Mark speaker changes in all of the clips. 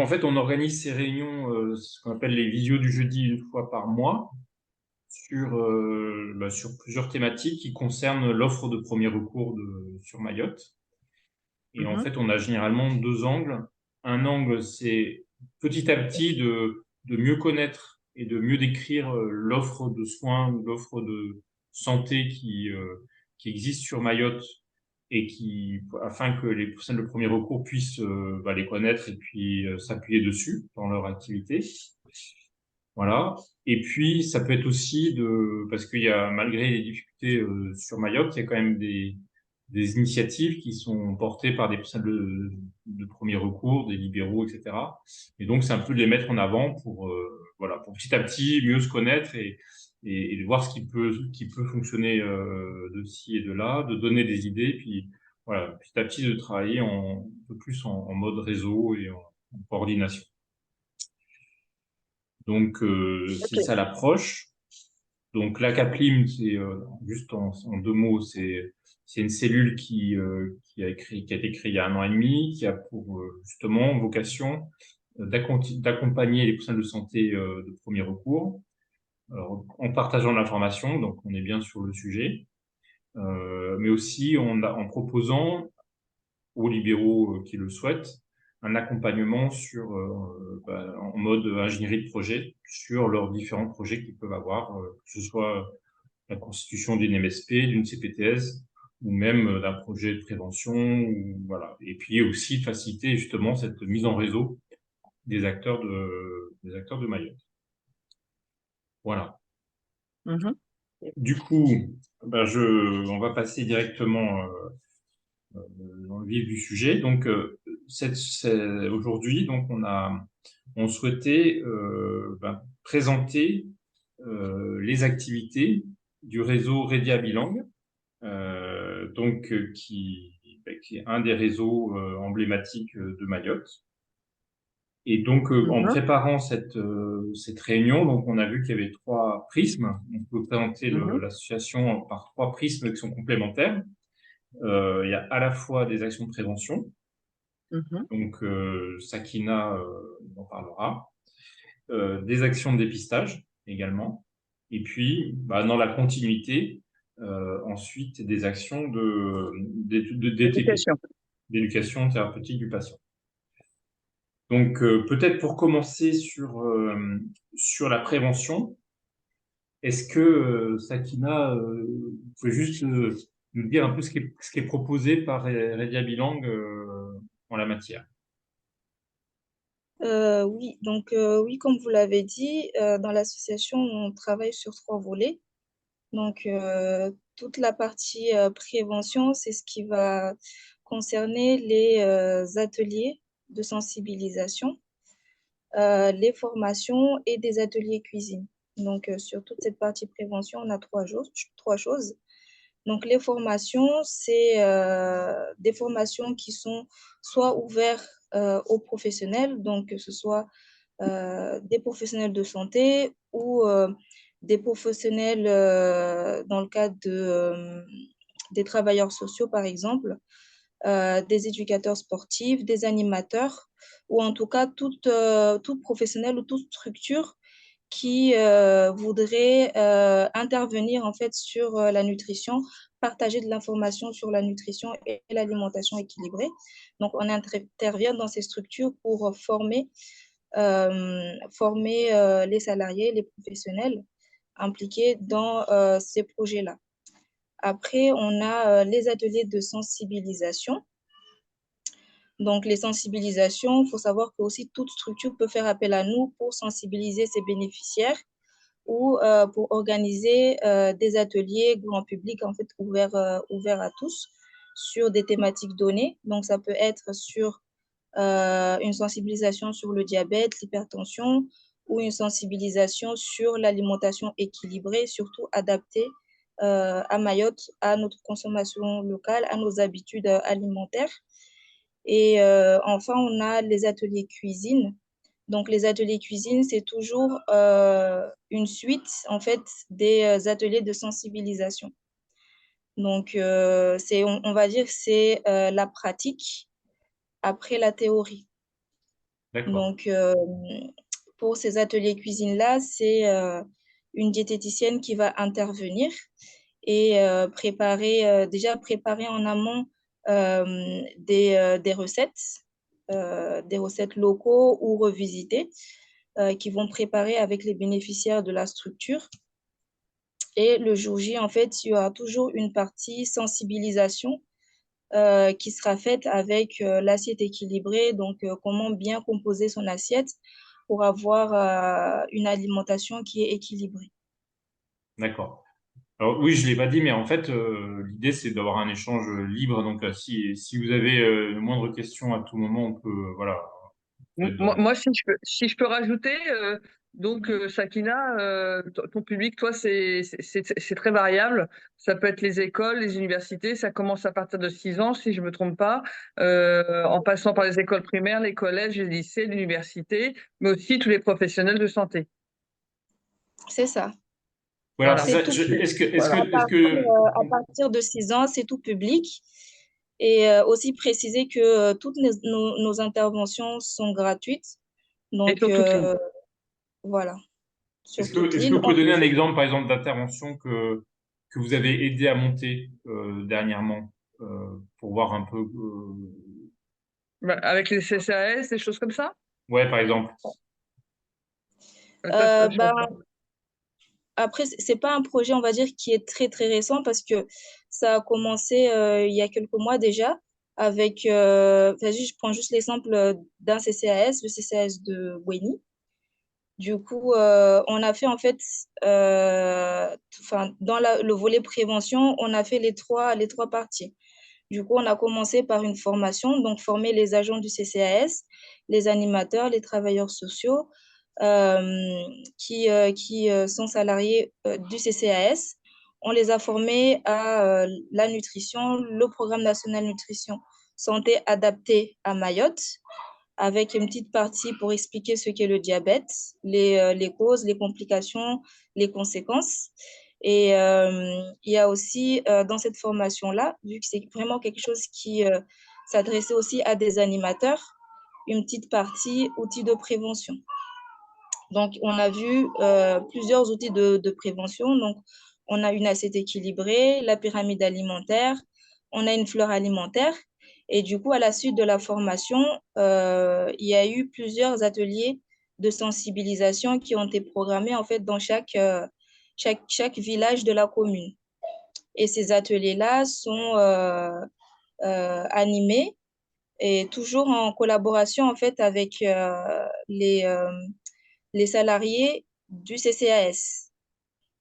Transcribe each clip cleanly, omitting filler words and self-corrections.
Speaker 1: en fait, on organise ces réunions, ce qu'on appelle les visios du jeudi, une fois par mois, sur plusieurs thématiques qui concernent l'offre de premier recours sur Mayotte. Et en
Speaker 2: Mhm.
Speaker 1: fait, on a généralement deux angles. Un angle, c'est petit à petit de mieux connaître et de mieux décrire l'offre de soins ou l'offre de santé qui existe sur Mayotte et afin que les personnes de premier recours puissent les connaître et puis s'appuyer dessus dans leur activité. Voilà. Et puis, ça peut être aussi parce qu'il y a, malgré les difficultés sur Mayotte, il y a quand même des initiatives qui sont portées par des personnes de premier recours, des libéraux, etc. Et donc, c'est un peu de les mettre en avant pour petit à petit mieux se connaître et de voir ce qui peut fonctionner de ci et de là, de donner des idées, puis voilà, petit à petit de travailler un peu plus en mode réseau et en coordination. Donc, c'est ça
Speaker 2: Ok.
Speaker 1: l'approche. Donc, la CAPLIM, c'est juste en deux mots, c'est une cellule qui a été créée il y a 1 an et demi, qui a pour justement vocation d'accompagner les personnes de santé de premier recours, alors, en partageant de l'information, donc on est bien sur le sujet, mais aussi en proposant aux libéraux qui le souhaitent, un accompagnement en mode ingénierie de projet sur leurs différents projets qu'ils peuvent avoir, que ce soit la constitution d'une MSP, d'une CPTS, ou même d'un projet de prévention, voilà. Et puis aussi faciliter justement cette mise en réseau des acteurs de Mayotte. Voilà.
Speaker 2: Mhm.
Speaker 1: Du coup, on va passer directement dans le vif du sujet. Donc, aujourd'hui, donc on souhaitait présenter les activités du réseau Redia Bilang, qui est un des réseaux emblématiques de Mayotte. Et donc, en
Speaker 2: Mhm.
Speaker 1: préparant cette réunion, donc on a vu qu'il y avait trois prismes. On peut présenter
Speaker 2: Mhm.
Speaker 1: l'association par trois prismes qui sont complémentaires. Il y a à la fois des actions de prévention,
Speaker 2: Mhm.
Speaker 1: donc Sakina en parlera, des actions de dépistage également, et puis dans la continuité, ensuite des actions de DTP,
Speaker 2: Éducation.
Speaker 1: d'éducation thérapeutique du patient. Donc peut-être pour commencer sur la prévention, est-ce que Sakina, vous pouvez juste nous dire un peu ce qui est proposé par Redia Bilang en la matière?
Speaker 2: Oui, donc oui, comme vous l'avez dit, dans l'association, on travaille sur trois volets. Donc, toute la partie prévention, c'est ce qui va concerner les ateliers de sensibilisation, les formations et des ateliers cuisine. Donc, sur toute cette partie prévention, on a trois choses. Donc, les formations, c'est des formations qui sont soit ouvertes aux professionnels, donc que ce soit des professionnels de santé ou des professionnels dans le cadre des travailleurs sociaux, par exemple, des éducateurs sportifs, des animateurs, ou en tout cas tout professionnel ou toute structure qui voudrait intervenir en fait sur la nutrition, partager de l'information sur la nutrition et l'alimentation équilibrée. Donc, on intervient dans ces structures pour former les salariés, les professionnels impliqués dans ces projets-là. Après, on a les ateliers de sensibilisation. Donc, les sensibilisations, il faut savoir que aussi toute structure peut faire appel à nous pour sensibiliser ses bénéficiaires ou pour organiser des ateliers grand public, en fait, ouverts à tous sur des thématiques données. Donc, ça peut être sur une sensibilisation sur le diabète, l'hypertension ou une sensibilisation sur l'alimentation équilibrée, surtout adaptée à Mayotte, à notre consommation locale, à nos habitudes alimentaires. Et enfin, on a les ateliers cuisine. Donc, les ateliers cuisine, c'est toujours une suite, en fait, des ateliers de sensibilisation. Donc, on va dire que c'est la pratique après la théorie.
Speaker 1: D'accord.
Speaker 2: Donc, pour ces ateliers cuisine-là, c'est une diététicienne qui va intervenir et déjà préparer en amont des recettes locaux ou revisitées qui vont préparer avec les bénéficiaires de la structure. Et le jour J, en fait, il y aura toujours une partie sensibilisation qui sera faite avec l'assiette équilibrée, donc comment bien composer son assiette pour avoir une alimentation qui est équilibrée.
Speaker 1: D'accord. Alors oui, je l'ai pas dit, mais en fait, l'idée c'est d'avoir un échange libre. Donc, si vous avez le moindre question à tout moment, on peut, voilà, on peut être dans.
Speaker 3: Moi, si je peux rajouter, Sakina, ton public, toi, c'est très variable. Ça peut être les écoles, les universités. Ça commence à partir de 6 ans, si je me trompe pas, en passant par les écoles primaires, les collèges, les lycées, l'université, mais aussi tous les professionnels de santé.
Speaker 2: C'est ça.
Speaker 1: Voilà, c'est
Speaker 3: Voilà.
Speaker 2: C'est
Speaker 1: ça.
Speaker 2: tout public.
Speaker 3: Voilà.
Speaker 2: À partir de 6 ans, c'est tout public. Et aussi préciser que toutes nos interventions sont gratuites.
Speaker 3: Et
Speaker 2: Donc,
Speaker 3: sur toute ligne.
Speaker 2: voilà, sur toute
Speaker 1: Est-ce que
Speaker 2: l'île.
Speaker 1: vous pouvez donner un exemple, par exemple, d'intervention que vous avez aidé à monter dernièrement pour voir un peu.
Speaker 3: Bah, avec les CCAS, des choses comme ça?
Speaker 1: Ouais, par exemple.
Speaker 3: Je
Speaker 2: Ben,
Speaker 3: comprends.
Speaker 2: après, c'est pas un projet, on va dire, qui est très, très récent parce que ça a commencé il y a quelques mois déjà avec, vas-y, je prends juste l'exemple d'un CCAS, le CCAS de Bouéni. Du coup, on a fait en fait, enfin, dans le volet prévention, on a fait les trois parties. Du coup, on a commencé par une formation, donc former les agents du CCAS, les animateurs, les travailleurs sociaux qui sont salariés du CCAS. On les a formés à la nutrition, le programme national nutrition santé adapté à Mayotte, avec une petite partie pour expliquer ce qu'est le diabète, les causes, les complications, les conséquences. Et il y a aussi dans cette formation-là, vu que c'est vraiment quelque chose qui s'adressait aussi à des animateurs, une petite partie outils de prévention. Donc, on a vu plusieurs outils de prévention. Donc, on a une assiette équilibrée, la pyramide alimentaire, on a une fleur alimentaire. Et du coup, à la suite de la formation, il y a eu plusieurs ateliers de sensibilisation qui ont été programmés en fait dans chaque village de la commune. Et ces ateliers-là sont animés et toujours en collaboration en fait avec les salariés du CCAS.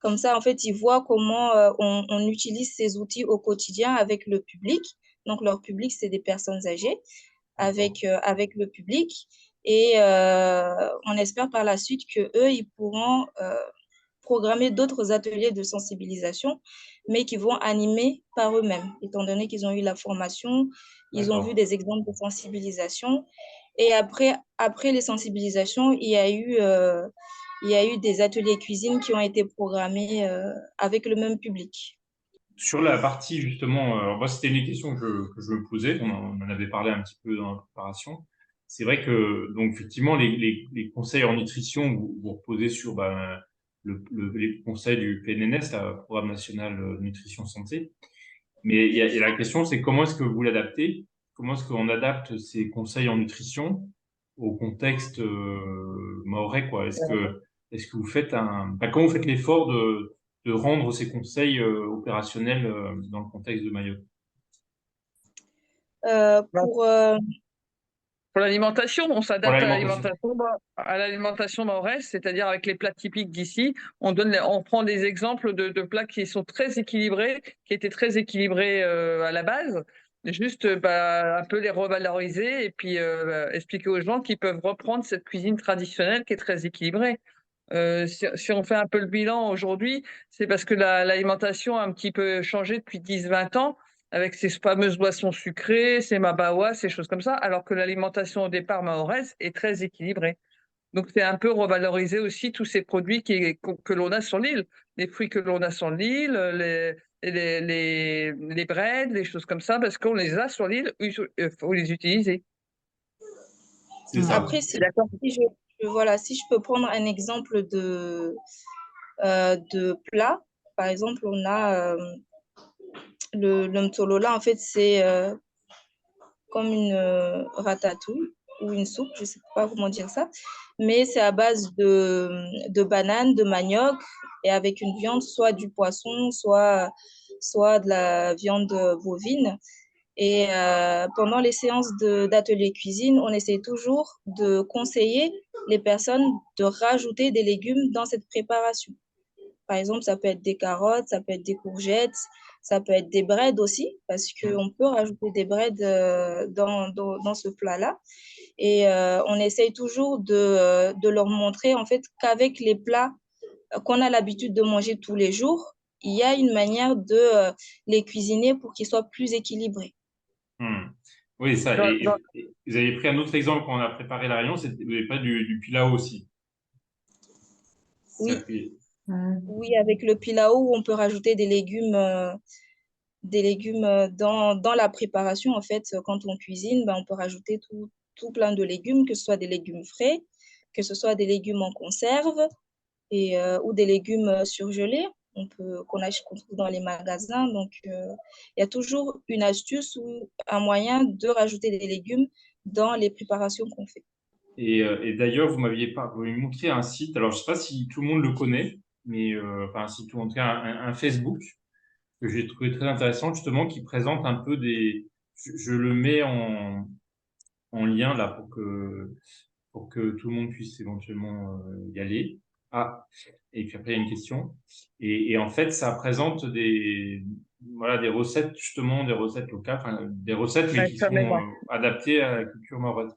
Speaker 2: Comme ça, en fait, ils voient comment on utilise ces outils au quotidien avec le public. Donc, leur public, c'est des personnes âgées
Speaker 1: D'accord.
Speaker 2: avec le public. Et on espère par la suite qu'eux, ils pourront programmer d'autres ateliers de sensibilisation, mais qui vont animer par eux-mêmes, étant donné qu'ils ont eu la formation, ils ont vu
Speaker 1: D'accord.
Speaker 2: des exemples de sensibilisation. Et après les sensibilisations, il y a eu des ateliers cuisine qui ont été programmés avec le même public.
Speaker 1: Sur la partie justement, moi c'était une question que je me posais, on en avait parlé un petit peu dans la préparation. C'est vrai que donc effectivement les conseils en nutrition vous reposez sur les conseils du PNNS, la Programme national nutrition santé. Mais il y a la question, c'est comment est-ce que vous l'adaptez? Comment est-ce qu'on adapte ces conseils en nutrition au contexte mahorais, quoi? Est-ce que vous faites comment vous faites l'effort de rendre ces conseils opérationnels dans le contexte de Mayotte?
Speaker 2: Euh, pour, euh,
Speaker 3: Pour l'alimentation, on
Speaker 1: Pour
Speaker 3: s'adapte
Speaker 1: l'alimentation.
Speaker 3: à l'alimentation nord-est, c'est-à-dire avec les plats typiques d'ici. On prend des exemples de plats qui sont très équilibrés, qui étaient très équilibrés à la base. Juste un peu les revaloriser et puis expliquer aux gens qu'ils peuvent reprendre cette cuisine traditionnelle qui est très équilibrée. Si on fait un peu le bilan aujourd'hui, c'est parce que l'alimentation a un petit peu changé depuis 10-20 ans avec ces fameuses boissons sucrées, ces mabawas, ces choses comme ça, alors que l'alimentation au départ mahoraise est très équilibrée. Donc c'est un peu revaloriser aussi tous ces produits que l'on a sur l'île, les fruits que l'on a sur l'île, les breads, les choses comme ça, parce qu'on les a sur l'île, il faut les utiliser.
Speaker 1: C'est ça.
Speaker 2: Après, voilà, si je peux prendre un exemple de plat, par exemple, on a le mtolola, en fait, c'est comme une ratatouille ou une soupe, je ne sais pas comment dire ça, mais c'est à base de bananes, de manioc et avec une viande, soit du poisson, soit de la viande bovine. Et pendant les séances d'atelier cuisine, on essaie toujours de conseiller les personnes de rajouter des légumes dans cette préparation. Par exemple, ça peut être des carottes, ça peut être des courgettes, ça peut être des breads aussi, parce qu'on peut rajouter des breads dans ce plat-là. Et on essaye toujours de leur montrer en fait qu'avec les plats qu'on a l'habitude de manger tous les jours, il y a une manière de les cuisiner pour qu'ils soient plus équilibrés.
Speaker 1: Oui, ça.
Speaker 3: Dans- dans-
Speaker 1: Et vous avez pris un autre exemple quand on a préparé la réunion, vous avez pas du pilau aussi. Ça
Speaker 2: Oui,
Speaker 1: fait...
Speaker 2: oui, avec le pilau, on peut rajouter des légumes dans la préparation. En fait, quand on cuisine, ben, on peut rajouter tout plein de légumes, que ce soit des légumes frais, que ce soit des légumes en conserve ou des légumes surgelés qu'on trouve dans les magasins. Donc, il y a toujours une astuce ou un moyen de rajouter des légumes dans les préparations qu'on fait.
Speaker 1: Et d'ailleurs, vous m'avez montré un site, alors je sais pas si tout le monde le connaît, mais enfin, un site ou en tout cas un Facebook que j'ai trouvé très intéressant, justement, qui présente un peu je le mets en lien là pour que tout le monde puisse éventuellement y aller. Ah, et puis après, il y a une question. Et en fait, ça présente voilà, des recettes, justement, des recettes locales, enfin, des recettes, mais
Speaker 3: Ouais,
Speaker 1: qui
Speaker 3: ça
Speaker 1: sont
Speaker 3: m'aide, ouais.
Speaker 1: adaptées à la culture marocaine.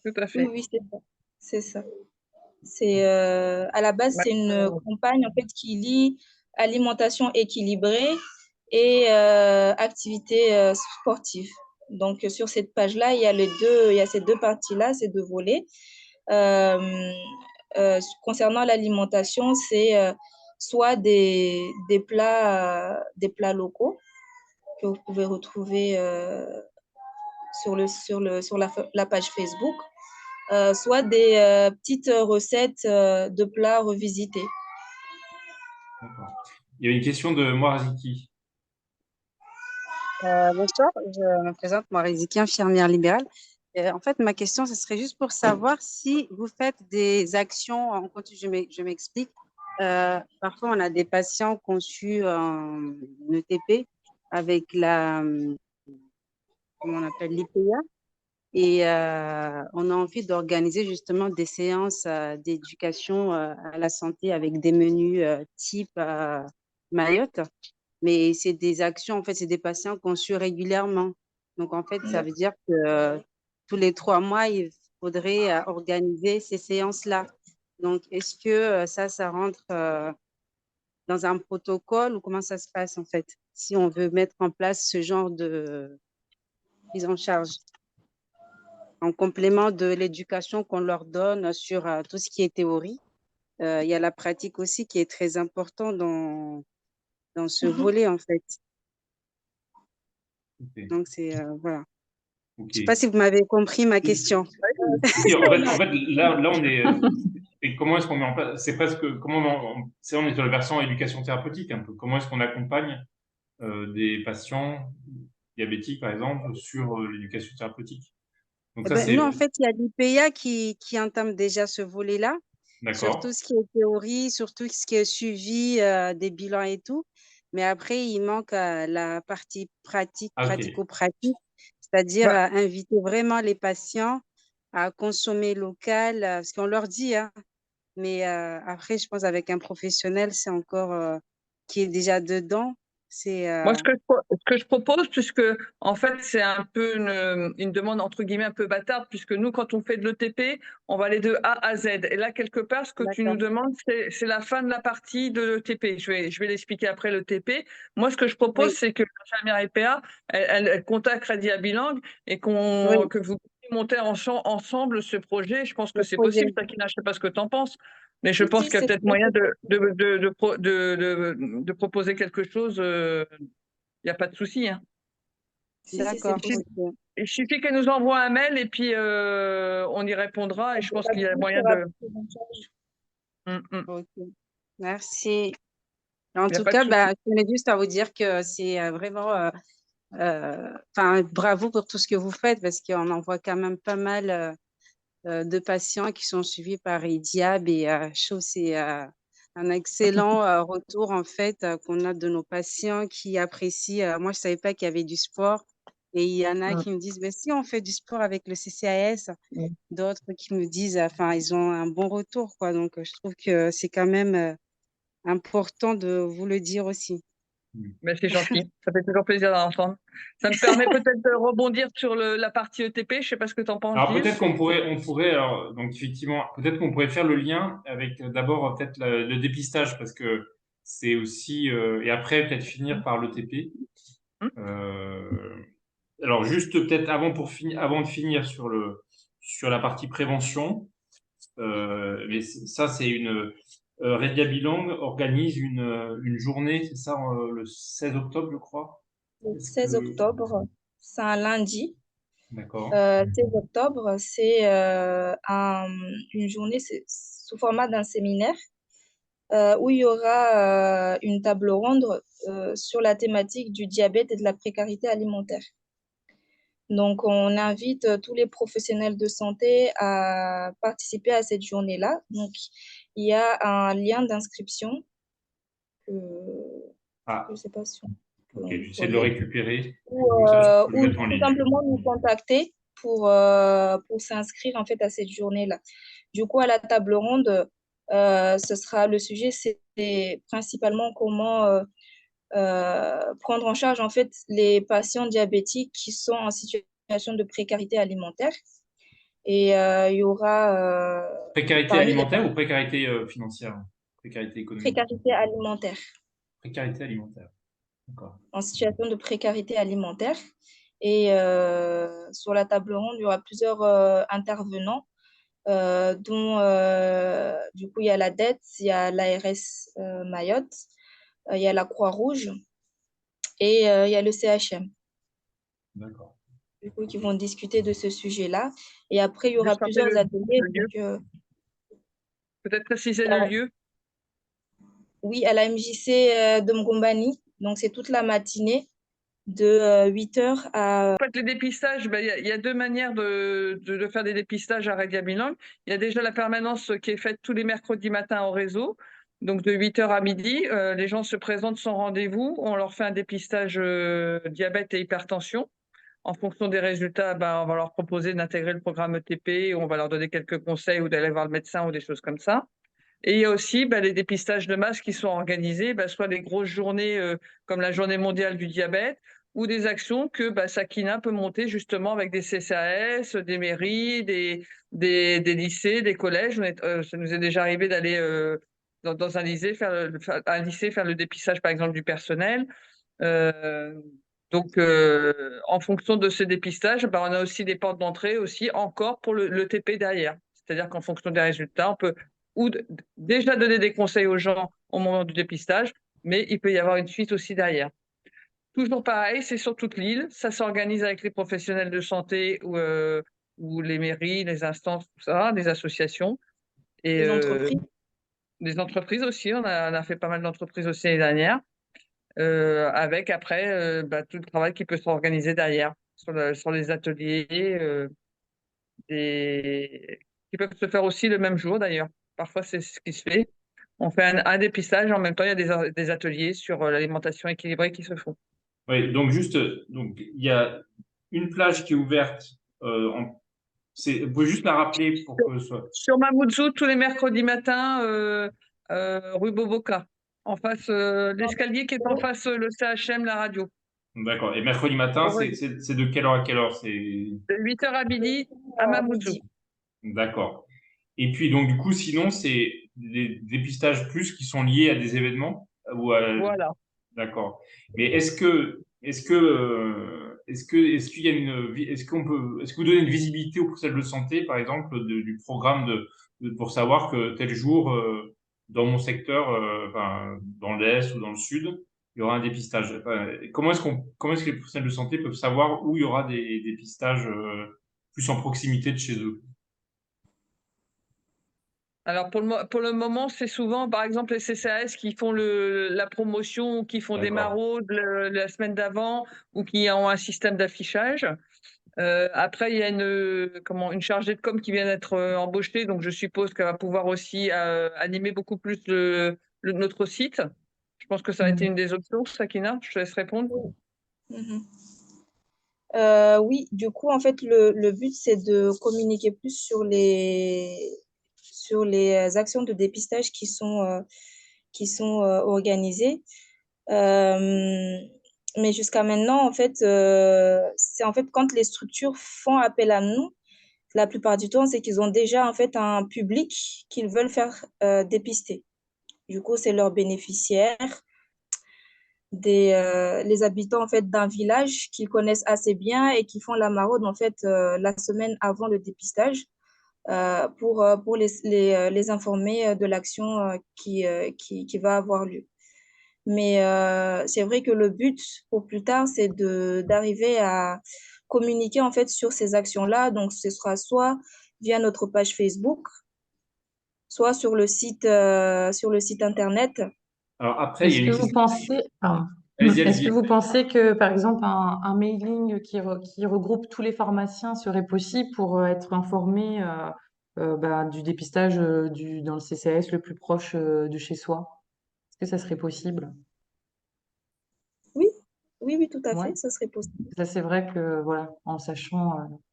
Speaker 3: Tout à
Speaker 2: Oui,
Speaker 3: fait.
Speaker 2: oui, c'est ça. C'est ça. À la base,
Speaker 3: Ouais.
Speaker 2: c'est une campagne en fait qui lie alimentation équilibrée et activité sportive. Donc, sur cette page-là, il y a ces deux parties-là, ces deux volets. Euh, Concernant l'alimentation, c'est soit des plats locaux que vous pouvez retrouver sur la page Facebook, soit des petites recettes de plats revisités.
Speaker 1: D'accord. Il y avait une question de Moiraziki.
Speaker 4: Bonsoir, je me présente Marie-Ziki, infirmière libérale. En fait, ma question, ce serait juste pour savoir si vous faites des actions en continu. Je m'explique. Parfois, on a des patients conçus en ETP avec comment on appelle, l'IPA. Et on a envie d'organiser justement des séances d'éducation à la santé avec des menus type Mayotte. Mais c'est des actions, en fait, c'est des patients conçus régulièrement. Donc, en fait, ça veut dire que tous les 3 mois, il faudrait organiser ces séances-là. Donc, est-ce que ça rentre dans un protocole ou comment ça se passe, en fait, si on veut mettre en place ce genre de prise en charge, en complément de l'éducation qu'on leur donne sur tout ce qui est théorie? Il y a la pratique aussi qui est très importante dans ce volet, en fait.
Speaker 1: Ok.
Speaker 4: Donc, c'est voilà.
Speaker 1: Ok.
Speaker 4: Je ne sais pas si vous m'avez compris ma question.
Speaker 1: Si, en fait, là, on est. Et comment est-ce qu'on met en place? C'est presque. On est sur la version éducation thérapeutique un peu. Comment est-ce qu'on accompagne des patients diabétiques, par exemple, sur l'éducation thérapeutique? Donc,
Speaker 4: Eh
Speaker 1: ça,
Speaker 4: ben, nous,
Speaker 1: c'est.
Speaker 4: en fait, il y a l'IPA qui entame déjà ce volet-là, sur tout
Speaker 1: D'accord.
Speaker 4: ce qui est théorie, sur tout ce qui est suivi des bilans et tout. Mais après, il manque la partie pratique,
Speaker 1: Ah, ok.
Speaker 4: pratico-pratique, c'est-à-dire
Speaker 3: Bah,
Speaker 4: inviter vraiment les patients à consommer local, ce qu'on leur dit, hein. Mais après, je pense avec un professionnel, c'est encore qui est déjà dedans. C'est
Speaker 3: moi, ce que je propose, puisque en fait, c'est un peu une demande entre guillemets un peu bâtarde, puisque nous, quand on fait de l'ETP, on va aller de A à Z. Et là, quelque part, ce que tu nous
Speaker 4: d'accord.
Speaker 3: demandes, c'est la fin de la partie de l'ETP. Je vais l'expliquer après l'ETP. Moi, ce que je propose,
Speaker 4: Oui,
Speaker 3: c'est que l'infirmière EPA, elle contacte Radia Bilang et
Speaker 4: oui,
Speaker 3: que vous puissiez monter ensemble ce projet. Je pense que
Speaker 4: le
Speaker 3: c'est
Speaker 4: projet.
Speaker 3: possible. Sakina, je ne sais pas ce que tu en penses. Mais je
Speaker 2: Si,
Speaker 3: pense
Speaker 2: si,
Speaker 3: qu'il y a
Speaker 2: c'est
Speaker 3: peut-être moyen de proposer quelque chose. Il n'y a pas de souci, hein.
Speaker 2: Si, c'est
Speaker 4: D'accord,
Speaker 3: Il suffit,
Speaker 2: possible.
Speaker 4: ok.
Speaker 3: il suffit qu'elle nous envoie un mail et puis on y répondra et je pense qu'il y a moyen
Speaker 2: Sera
Speaker 3: de.
Speaker 2: prise en charge.
Speaker 3: Il
Speaker 4: Ok. Merci. En
Speaker 3: n'y a
Speaker 4: tout
Speaker 3: pas de
Speaker 4: cas,
Speaker 3: souci.
Speaker 4: je tenais juste à vous dire que c'est vraiment, enfin, bravo pour tout ce que vous faites parce qu'on en voit quand même pas mal de patients qui sont suivis par IDIAB et je trouve que c'est un excellent retour en fait qu'on a de nos patients qui apprécient. Moi, je savais pas qu'il y avait du sport et il y en a
Speaker 3: Mm,
Speaker 4: qui me disent, mais si on fait du sport avec le CCAS,
Speaker 3: mm.
Speaker 4: d'autres qui me disent, enfin, ils ont un bon retour, quoi. Donc, je trouve que c'est quand même important de vous le dire aussi.
Speaker 3: Mais c'est gentil, ça fait toujours plaisir d'entendre. Ça me permet peut-être de rebondir sur la partie ETP, je sais pas ce que tu en penses,
Speaker 1: Alors
Speaker 3: Gilles.
Speaker 1: peut-être on pourrait, alors, donc effectivement, peut-être qu'on pourrait faire le lien avec d'abord peut-être le dépistage parce que c'est aussi, et après peut-être finir par l'ETP.
Speaker 3: Mm.
Speaker 1: Alors juste peut-être avant de finir sur la partie prévention, mais ça c'est Redia Bilang organise une journée, c'est ça, le 16 octobre, je crois.
Speaker 2: Le
Speaker 1: Est-ce
Speaker 2: 16
Speaker 1: que
Speaker 2: octobre, c'est un lundi.
Speaker 1: d'accord,
Speaker 2: 16 octobre, c'est une journée sous format d'un séminaire où il y aura une table ronde sur la thématique du diabète et de la précarité alimentaire. Donc, on invite tous les professionnels de santé à participer à cette journée-là. Donc, il y a un lien d'inscription que je
Speaker 1: ah
Speaker 2: ne sais pas si on peut
Speaker 1: ok, j'essaie de le
Speaker 2: envoyer,
Speaker 1: récupérer. Comme ça je peux le
Speaker 2: ou
Speaker 1: mettre en
Speaker 2: tout
Speaker 1: ligne.
Speaker 2: simplement nous contacter pour s'inscrire en fait à cette journée-là. Du coup, à la table ronde, ce sera le sujet, c'est principalement comment prendre en charge en fait les patients diabétiques qui sont en situation de précarité alimentaire. Et il y aura
Speaker 1: Précarité
Speaker 2: parmi les
Speaker 1: alimentaire ou précarité financière? Précarité économique?
Speaker 2: précarités alimentaires,
Speaker 1: Précarité alimentaire. D'accord.
Speaker 2: en situation de précarité alimentaire. Et sur la table ronde, il y aura plusieurs intervenants, dont du coup, il y a la DET, il y a l'ARS Mayotte, il y a la Croix-Rouge et il y a le CHM,
Speaker 1: D'accord.
Speaker 2: du coup, qui vont discuter de ce sujet-là. Et après, il y aura
Speaker 3: Juste rappeler
Speaker 2: plusieurs ateliers.
Speaker 3: le lieu,
Speaker 2: Donc,
Speaker 3: peut-être préciser le lieu.
Speaker 2: oui, à la MJC de Mgombani. Donc, c'est toute la matinée de 8h à...
Speaker 3: En fait, les dépistages, ben, il y a deux manières de faire des dépistages à Redia Bilang. Il y a déjà la permanence qui est faite tous les mercredis matins au réseau. Donc, de 8h à midi, les gens se présentent sans rendez-vous. On leur fait un dépistage diabète et hypertension. En fonction des résultats, ben, on va leur proposer d'intégrer le programme ETP, on va leur donner quelques conseils ou d'aller voir le médecin ou des choses comme ça. Et il y a aussi les dépistages de masse qui sont organisés, soit les grosses journées comme la journée mondiale du diabète, ou des actions que Sakina peut monter justement avec des CCAS, des mairies, des lycées, des collèges. Ça nous est déjà arrivé d'aller dans un lycée faire le dépistage par exemple du personnel. Euh, en fonction de ce dépistage, on a aussi des portes d'entrée aussi encore pour le TP derrière. C'est-à-dire qu'en fonction des résultats, on peut déjà donner des conseils aux gens au moment du dépistage, mais il peut y avoir une suite aussi derrière. Toujours pareil, c'est sur toute l'île. Ça s'organise avec les professionnels de santé ou les mairies, les instances, tout ça, les associations et
Speaker 2: les entreprises.
Speaker 3: les entreprises aussi. On a fait pas mal d'entreprises aussi l'année dernière. Avec après tout le travail qui peut s'organiser derrière sur les ateliers qui peuvent se faire aussi le même jour d'ailleurs. Parfois, c'est ce qui se fait. On fait un dépistage, en même temps, il y a des ateliers sur l'alimentation équilibrée qui se font.
Speaker 1: Oui, donc juste, donc il y a une plage qui est ouverte. Vous pouvez juste la rappeler pour que ce soit.
Speaker 3: Sur Mamoudzou, tous les mercredis matins, rue Boboka, en face, l'escalier qui est en face le CHM, la radio.
Speaker 1: D'accord. Et mercredi matin,
Speaker 3: Oui.
Speaker 1: c'est de quelle heure à quelle heure? C'est
Speaker 3: De 8h à midi à Mamoudzou.
Speaker 2: Midi.
Speaker 1: d'accord. Et puis donc du coup, sinon, c'est des dépistages plus qui sont liés à des événements ou à...
Speaker 3: Voilà.
Speaker 1: D'accord. Mais est-ce qu'il y a est-ce que vous donnez une visibilité aux professionnels de santé, par exemple, du programme pour savoir que tel jour, dans mon secteur, enfin, dans l'Est ou dans le Sud, il y aura un dépistage. Comment est-ce que les professionnels de santé peuvent savoir où il y aura des dépistages plus en proximité de chez eux?
Speaker 3: Alors pour le moment, c'est souvent, par exemple, les CCAS qui font la promotion, qui font des
Speaker 1: D'accord.
Speaker 3: maraudes la semaine d'avant ou qui ont un système d'affichage. Après, il y a une chargée de com qui vient d'être embauchée, donc je suppose qu'elle va pouvoir aussi animer beaucoup plus notre site. Je pense que ça a été une des options, Sakina. Je te laisse répondre.
Speaker 2: Mhm. Oui, du coup, en fait, le but, c'est de communiquer plus sur les actions de dépistage qui sont organisées. Euh, mais jusqu'à maintenant, en fait, c'est en fait quand les structures font appel à nous, la plupart du temps, c'est qu'ils ont déjà en fait un public qu'ils veulent faire dépister. Du coup, c'est leurs bénéficiaires, les habitants en fait d'un village qu'ils connaissent assez bien et qui font la maraude en fait la semaine avant le dépistage pour les informer de l'action qui va avoir lieu. Mais c'est vrai que le but pour plus tard, c'est d'arriver à communiquer en fait sur ces actions-là. Donc, ce sera soit via notre page Facebook, soit sur le site internet.
Speaker 1: Alors après, il y
Speaker 5: Est-ce
Speaker 1: a
Speaker 5: que
Speaker 1: une
Speaker 5: vous
Speaker 1: question.
Speaker 5: pensez, pardon.
Speaker 1: Allez-y,
Speaker 5: Est-ce que
Speaker 1: allez-y.
Speaker 5: vous pensez que, par exemple, un mailing qui regroupe tous les pharmaciens serait possible pour être informé du dépistage dans le CCAS le plus proche de chez soi? Est-ce que ça serait possible?
Speaker 2: Oui, oui, oui, tout à
Speaker 5: Ouais.
Speaker 2: fait, ça serait possible.
Speaker 5: Ça, c'est vrai que, voilà, en sachant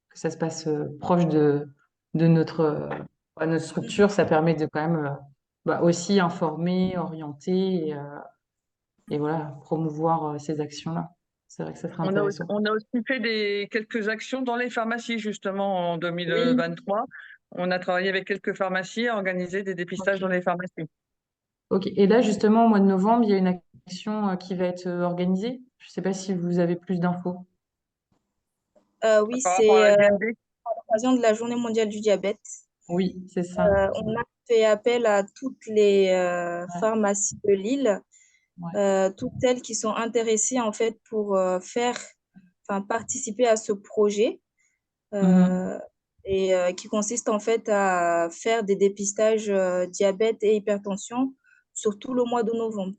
Speaker 5: que ça se passe proche de notre structure, ça permet de quand même aussi informer, orienter et voilà, promouvoir ces actions-là. C'est vrai que ça serait intéressant.
Speaker 3: On a aussi fait quelques actions dans les pharmacies, justement, en
Speaker 2: Oui,
Speaker 3: 2023. On a travaillé avec quelques pharmacies à organiser des dépistages dans
Speaker 5: Ok.
Speaker 3: les pharmacies.
Speaker 5: Ok. Et là, justement, au mois de novembre, il y a une action qui va être organisée. Je ne sais pas si vous avez plus d'infos.
Speaker 2: oui,
Speaker 3: Par rapport
Speaker 2: c'est
Speaker 3: à la DMD.
Speaker 2: l'occasion de la Journée mondiale du diabète.
Speaker 5: Oui, c'est ça.
Speaker 2: On a fait appel à toutes les
Speaker 5: Ouais,
Speaker 2: pharmacies de Lille,
Speaker 5: ouais.
Speaker 2: toutes celles qui sont intéressées en fait pour enfin, participer à ce projet
Speaker 5: Mhm.
Speaker 2: euh, et qui consiste en fait à faire des dépistages diabète et hypertension sur tout le mois de novembre.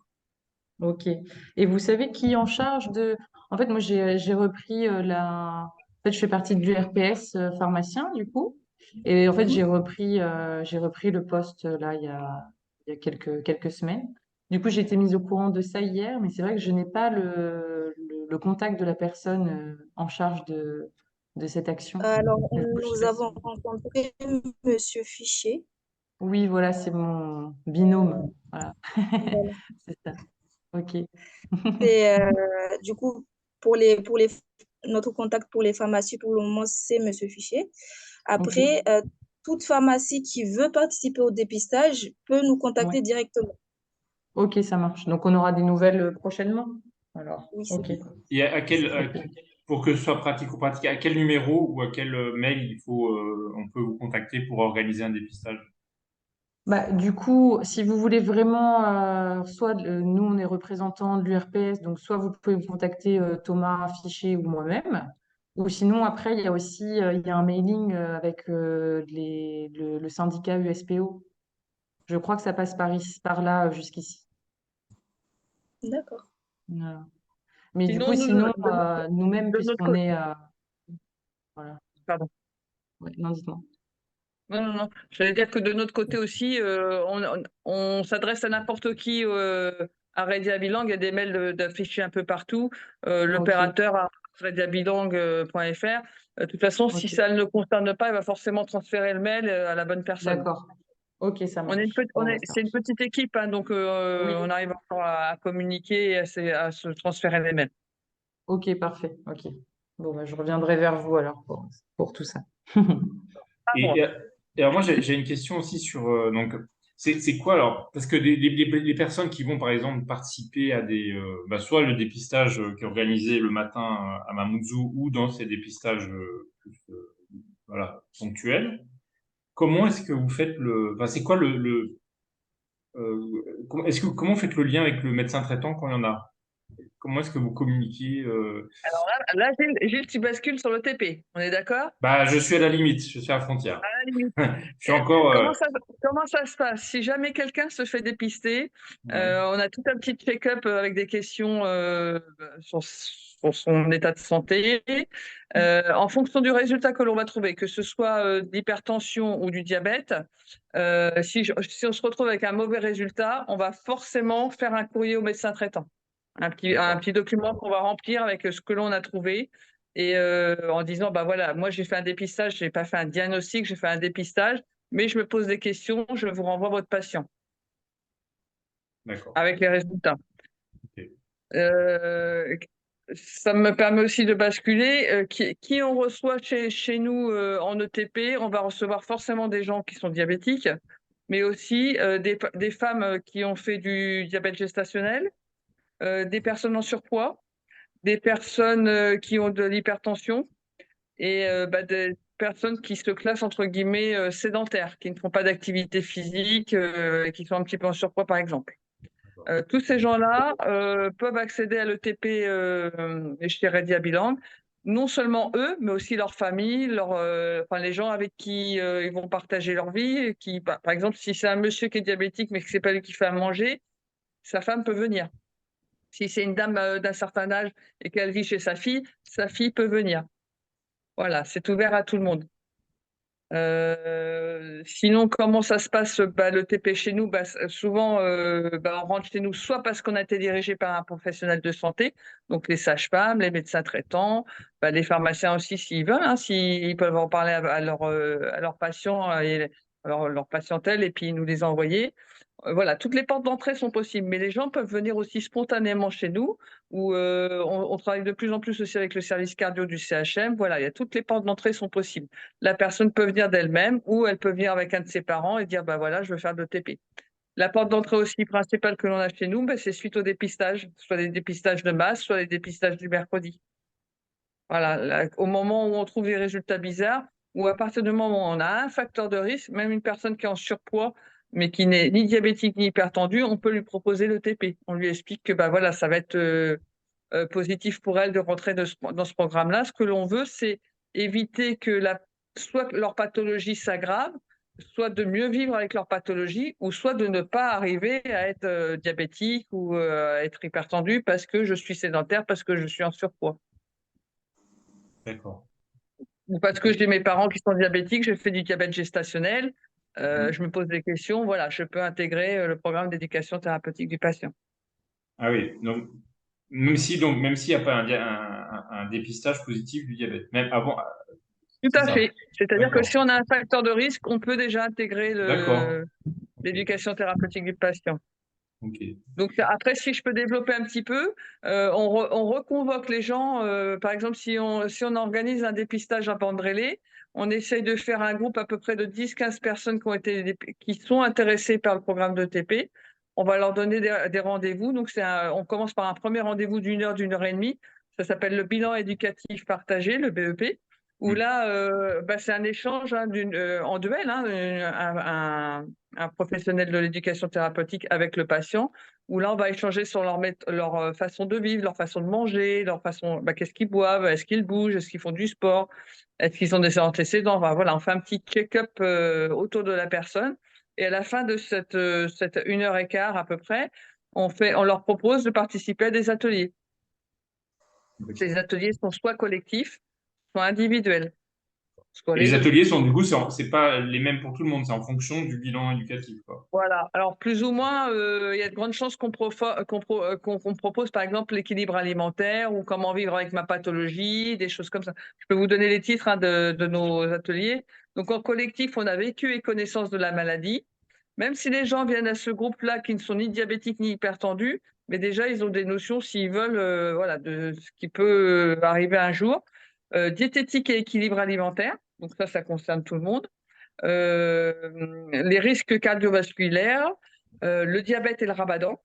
Speaker 5: Ok. Et vous savez qui est en charge de... En fait, moi, j'ai repris En fait, je fais partie du RPS pharmacien, du coup. Et en fait,
Speaker 2: Mhm.
Speaker 5: j'ai repris le poste là, il y a quelques semaines. Du coup, j'ai été mise au courant de ça hier, mais c'est vrai que je n'ai pas le contact de la personne en charge de cette action.
Speaker 2: Alors,
Speaker 5: Du coup, je sais
Speaker 2: nous
Speaker 5: pas si...
Speaker 2: avons rencontré Monsieur Fichet.
Speaker 5: Oui, voilà, c'est mon binôme. Voilà,
Speaker 2: Voilà.
Speaker 5: c'est ça. Ok.
Speaker 2: C'est, du coup, notre contact pour les pharmacies, pour le moment, c'est Monsieur Fichet.
Speaker 5: Ok.
Speaker 2: Après, toute pharmacie qui veut participer au dépistage peut nous
Speaker 5: Ouais.
Speaker 2: contacter directement.
Speaker 5: Ok, ça marche. Donc, on aura des nouvelles prochainement. Alors,
Speaker 2: Oui, c'est
Speaker 5: ok.
Speaker 2: ça.
Speaker 1: Et
Speaker 5: Ok.
Speaker 1: pour que ce soit pratique ou pratique, à quel numéro ou à quel mail on peut vous contacter pour organiser un dépistage?
Speaker 5: Bah, du coup, si vous voulez vraiment, nous, on est représentants de l'URPS, donc soit vous pouvez vous contacter Thomas Fichet ou moi-même, ou sinon, après, il y a aussi il y a un mailing avec le syndicat USPO. Je crois que ça passe par là jusqu'ici.
Speaker 2: D'accord.
Speaker 5: Voilà. Mais du
Speaker 3: Sinon,
Speaker 5: coup, sinon, nous-mêmes,
Speaker 3: de notre
Speaker 5: puisqu'on
Speaker 3: côté,
Speaker 5: est... voilà.
Speaker 3: pardon.
Speaker 5: Ouais, non, dites-moi.
Speaker 3: Non, non, non. J'allais dire que de notre côté aussi, on s'adresse à n'importe qui à Rediabilang. Il y a des mails d'affichés un peu partout.
Speaker 5: Ok,
Speaker 3: L'opérateur à rediabilang.fr. De toute façon, si
Speaker 5: ok.
Speaker 3: ça ne le concerne pas, il va forcément transférer le mail à la bonne personne.
Speaker 5: D'accord. Ok, ça
Speaker 3: On est
Speaker 5: marche. Bon, bah, ça
Speaker 3: c'est une
Speaker 5: marche.
Speaker 3: petite équipe, hein, donc
Speaker 5: Oui,
Speaker 3: on arrive encore à communiquer et à se transférer les mails.
Speaker 5: ok, parfait. Ok. Bon, bah, je reviendrai vers vous alors pour tout ça.
Speaker 3: Ah,
Speaker 1: Et,
Speaker 3: bon.
Speaker 1: et, et alors moi j'ai une question aussi sur donc c'est quoi alors parce que les personnes qui vont par exemple participer à des soit le dépistage qui est organisé le matin à Mamoudzou ou dans ces dépistages plus, voilà ponctuels, comment est-ce que vous faites c'est quoi comment vous faites le lien avec le médecin traitant quand il y en a? comment est-ce que vous communiquez
Speaker 3: Alors là, Gilles, tu bascules sur le TP. On est d'accord?
Speaker 1: Bah, je suis à la limite, je suis à la frontière.
Speaker 3: À la limite.
Speaker 1: Je suis encore.
Speaker 3: Comment ça se passe? Si jamais quelqu'un se fait dépister,
Speaker 1: Ouais,
Speaker 3: on a tout un petit check-up avec des questions sur son état de santé. En fonction du résultat que l'on va trouver, que ce soit de l'hypertension ou du diabète, si on se retrouve avec un mauvais résultat, on va forcément faire un courrier au médecin traitant. Un
Speaker 1: d'accord.
Speaker 3: petit document qu'on va remplir avec ce que l'on a trouvé et en disant, bah voilà, moi j'ai fait un dépistage, j'ai pas fait un diagnostic, j'ai fait un dépistage, mais je me pose des questions, je vous renvoie votre patient
Speaker 1: D'accord.
Speaker 3: avec les résultats.
Speaker 1: Ok.
Speaker 3: Euh, Ça me permet aussi de basculer. Qui on reçoit chez nous en ETP, on va recevoir forcément des gens qui sont diabétiques, mais aussi des femmes qui ont fait du diabète gestationnel, des personnes en surpoids, des personnes qui ont de l'hypertension et des personnes qui se classent entre guillemets sédentaires, qui ne font pas d'activité physique et qui sont un petit peu en surpoids par exemple. Tous ces gens-là peuvent accéder à l'ETP chez Redia Bilan. Non seulement eux, mais aussi leurs familles, les gens avec qui ils vont partager leur vie. Par exemple, si c'est un monsieur qui est diabétique, mais que c'est pas lui qui fait à manger, sa femme peut venir. Si c'est une dame d'un certain âge et qu'elle vit chez sa fille peut venir. Voilà, c'est ouvert à tout le monde. Sinon, comment ça se passe le TP chez nous, souvent, on rentre chez nous soit parce qu'on a été dirigé par un professionnel de santé, donc les sages-femmes, les médecins traitants, les pharmaciens aussi s'ils veulent, hein, s'ils peuvent en parler à leurs patients et leur patientèle et puis nous les envoyer. Voilà, toutes les portes d'entrée sont possibles, mais les gens peuvent venir aussi spontanément chez nous, où on travaille de plus en plus aussi avec le service cardio du CHM. Voilà, il y a toutes les portes d'entrée sont possibles. La personne peut venir d'elle-même ou elle peut venir avec un de ses parents et dire, bah voilà, je veux faire de l'ETP. La porte d'entrée aussi principale que l'on a chez nous, c'est suite au dépistage, soit les dépistages de masse, soit les dépistages du mercredi. Voilà, au moment où on trouve des résultats bizarres, ou à partir du moment où on a un facteur de risque, même une personne qui est en surpoids, mais qui n'est ni diabétique ni hypertendue, on peut lui proposer le TP. On lui explique que bah voilà, ça va être positif pour elle de rentrer dans ce programme-là. Ce que l'on veut, c'est éviter que soit leur pathologie s'aggrave, soit de mieux vivre avec leur pathologie, ou soit de ne pas arriver à être diabétique ou à être hypertendu parce que je suis sédentaire, parce que je suis en surpoids.
Speaker 1: D'accord.
Speaker 3: Ou parce que j'ai mes parents qui sont diabétiques, j'ai fait du diabète gestationnel,
Speaker 1: Mhm.
Speaker 3: je me pose des questions, voilà, je peux intégrer le programme d'éducation thérapeutique du patient.
Speaker 1: Ah oui, donc même s'il n'y a pas un dépistage positif du diabète, même avant,
Speaker 3: Tout
Speaker 1: c'est
Speaker 3: à
Speaker 1: ça.
Speaker 3: fait. C'est-à-dire que
Speaker 1: D'accord.
Speaker 3: si on a un facteur de risque, on peut déjà intégrer
Speaker 1: D'accord. Ok.
Speaker 3: l'éducation thérapeutique du patient.
Speaker 1: Ok.
Speaker 3: Donc après, si je peux développer un petit peu, on reconvoque les gens. Par exemple, si on organise un dépistage à Bandrélé, on essaye de faire un groupe à peu près de 10-15 personnes qui sont intéressées par le programme de TP. On va leur donner des rendez-vous. Donc on commence par un premier rendez-vous d'une heure et demie. Ça s'appelle le bilan éducatif partagé, le BEP. Où
Speaker 1: Mm.
Speaker 3: là, c'est un échange en duel, hein, un professionnel de l'éducation thérapeutique avec le patient où là, on va échanger sur leur façon de vivre, leur façon de manger, leur façon, qu'est-ce qu'ils boivent, est-ce qu'ils bougent, est-ce qu'ils font du sport, est-ce qu'ils ont des antécédents. Enfin, voilà, on fait un petit check-up autour de la personne. Et à la fin de cette 1 heure et quart à peu près, on leur propose de participer à des ateliers. Ces ateliers sont soit collectifs, soit individuels. Soit
Speaker 1: Et
Speaker 3: les
Speaker 1: les
Speaker 3: deux.
Speaker 1: ateliers sont du coup, c'est pas les mêmes pour tout le monde, c'est en fonction du bilan éducatif, quoi.
Speaker 3: Voilà. Alors, plus ou moins, il y a de grandes chances qu'on propose, par exemple, l'équilibre alimentaire ou comment vivre avec ma pathologie, des choses comme ça. Je peux vous donner les titres de nos ateliers. Donc, en collectif, on a vécu et connaissance de la maladie. Même si les gens viennent à ce groupe-là qui ne sont ni diabétiques ni hypertendus, mais déjà, ils ont des notions, s'ils veulent, voilà, de ce qui peut arriver un jour. Diététique et équilibre alimentaire. Donc, ça concerne tout le monde. Les risques cardiovasculaires, le diabète et le ramadan.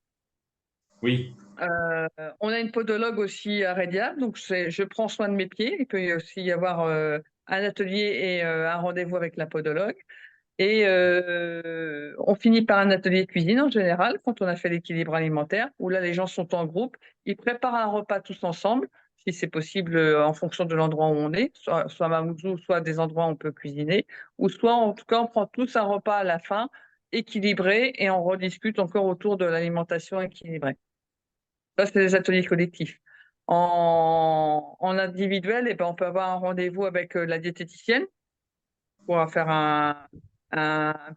Speaker 1: Oui.
Speaker 3: On a une podologue aussi à Rédia, donc je prends soin de mes pieds. Il peut aussi y avoir un atelier et un rendez-vous avec la podologue. Et on finit par un atelier cuisine en général, quand on a fait l'équilibre alimentaire, où là, les gens sont en groupe, ils préparent un repas tous ensemble, si c'est possible, en fonction de l'endroit où on est, soit à Mamoudzou, soit des endroits où on peut cuisiner, ou soit, en tout cas, on prend tous un repas à la fin, équilibré, et on rediscute encore autour de l'alimentation équilibrée. Ça, c'est des ateliers collectifs. En individuel, eh ben, on peut avoir un rendez-vous avec la diététicienne pour faire un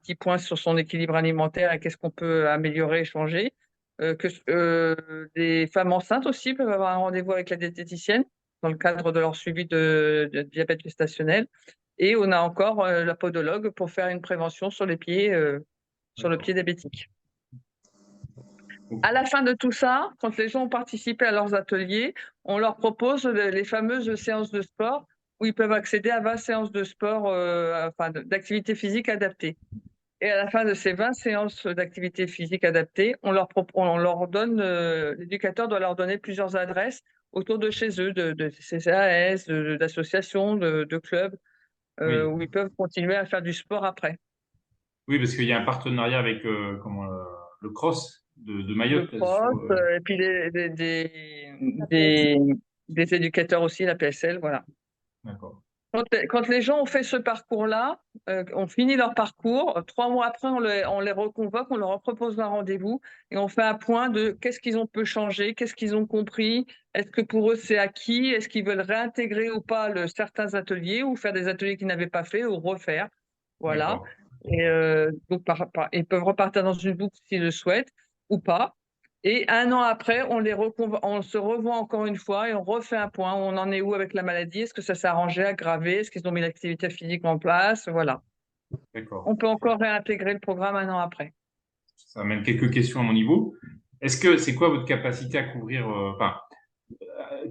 Speaker 3: petit point sur son équilibre alimentaire et qu'est-ce qu'on peut améliorer et changer. Les femmes enceintes aussi peuvent avoir un rendez-vous avec la diététicienne dans le cadre de leur suivi de diabète gestationnel. Et on a encore la podologue pour faire une prévention sur les pieds, sur le pied diabétique. À la fin de tout ça, quand les gens ont participé à leurs ateliers, on leur propose les fameuses séances de sport où ils peuvent accéder à 20 séances de sport, enfin d'activité physique adaptée. Et à la fin de ces 20 séances d'activité physique adaptée, on leur donne, l'éducateur doit leur donner plusieurs adresses autour de chez eux, de CCAS, d'associations, de clubs,
Speaker 1: Oui.
Speaker 3: où ils peuvent continuer à faire du sport après.
Speaker 1: Oui, parce qu'il y a un partenariat avec le CROSS de
Speaker 3: Le
Speaker 1: Mayotte.
Speaker 3: cross, et puis des éducateurs aussi, la PSL, voilà.
Speaker 1: D'accord.
Speaker 3: Quand les gens ont fait ce parcours-là, ont fini leur parcours, 3 mois après, on les reconvoque, on leur propose un rendez-vous et on fait un point de qu'est-ce qu'ils ont pu changer, qu'est-ce qu'ils ont compris, est-ce que pour eux c'est acquis, est-ce qu'ils veulent réintégrer ou pas certains ateliers ou faire des ateliers qu'ils n'avaient pas fait ou refaire. Voilà.
Speaker 1: D'accord.
Speaker 3: Et donc, ils peuvent repartir dans une boucle s'ils le souhaitent ou pas. Et 1 an après, on se revoit encore une fois et on refait un point. On en est où avec la maladie? Est-ce que ça s'est arrangé, aggravé? Est-ce qu'ils ont mis l'activité physique en place? Voilà.
Speaker 1: D'accord.
Speaker 3: On peut encore réintégrer le programme 1 an après.
Speaker 1: Ça amène quelques questions à mon niveau. C'est quoi votre capacité à couvrir,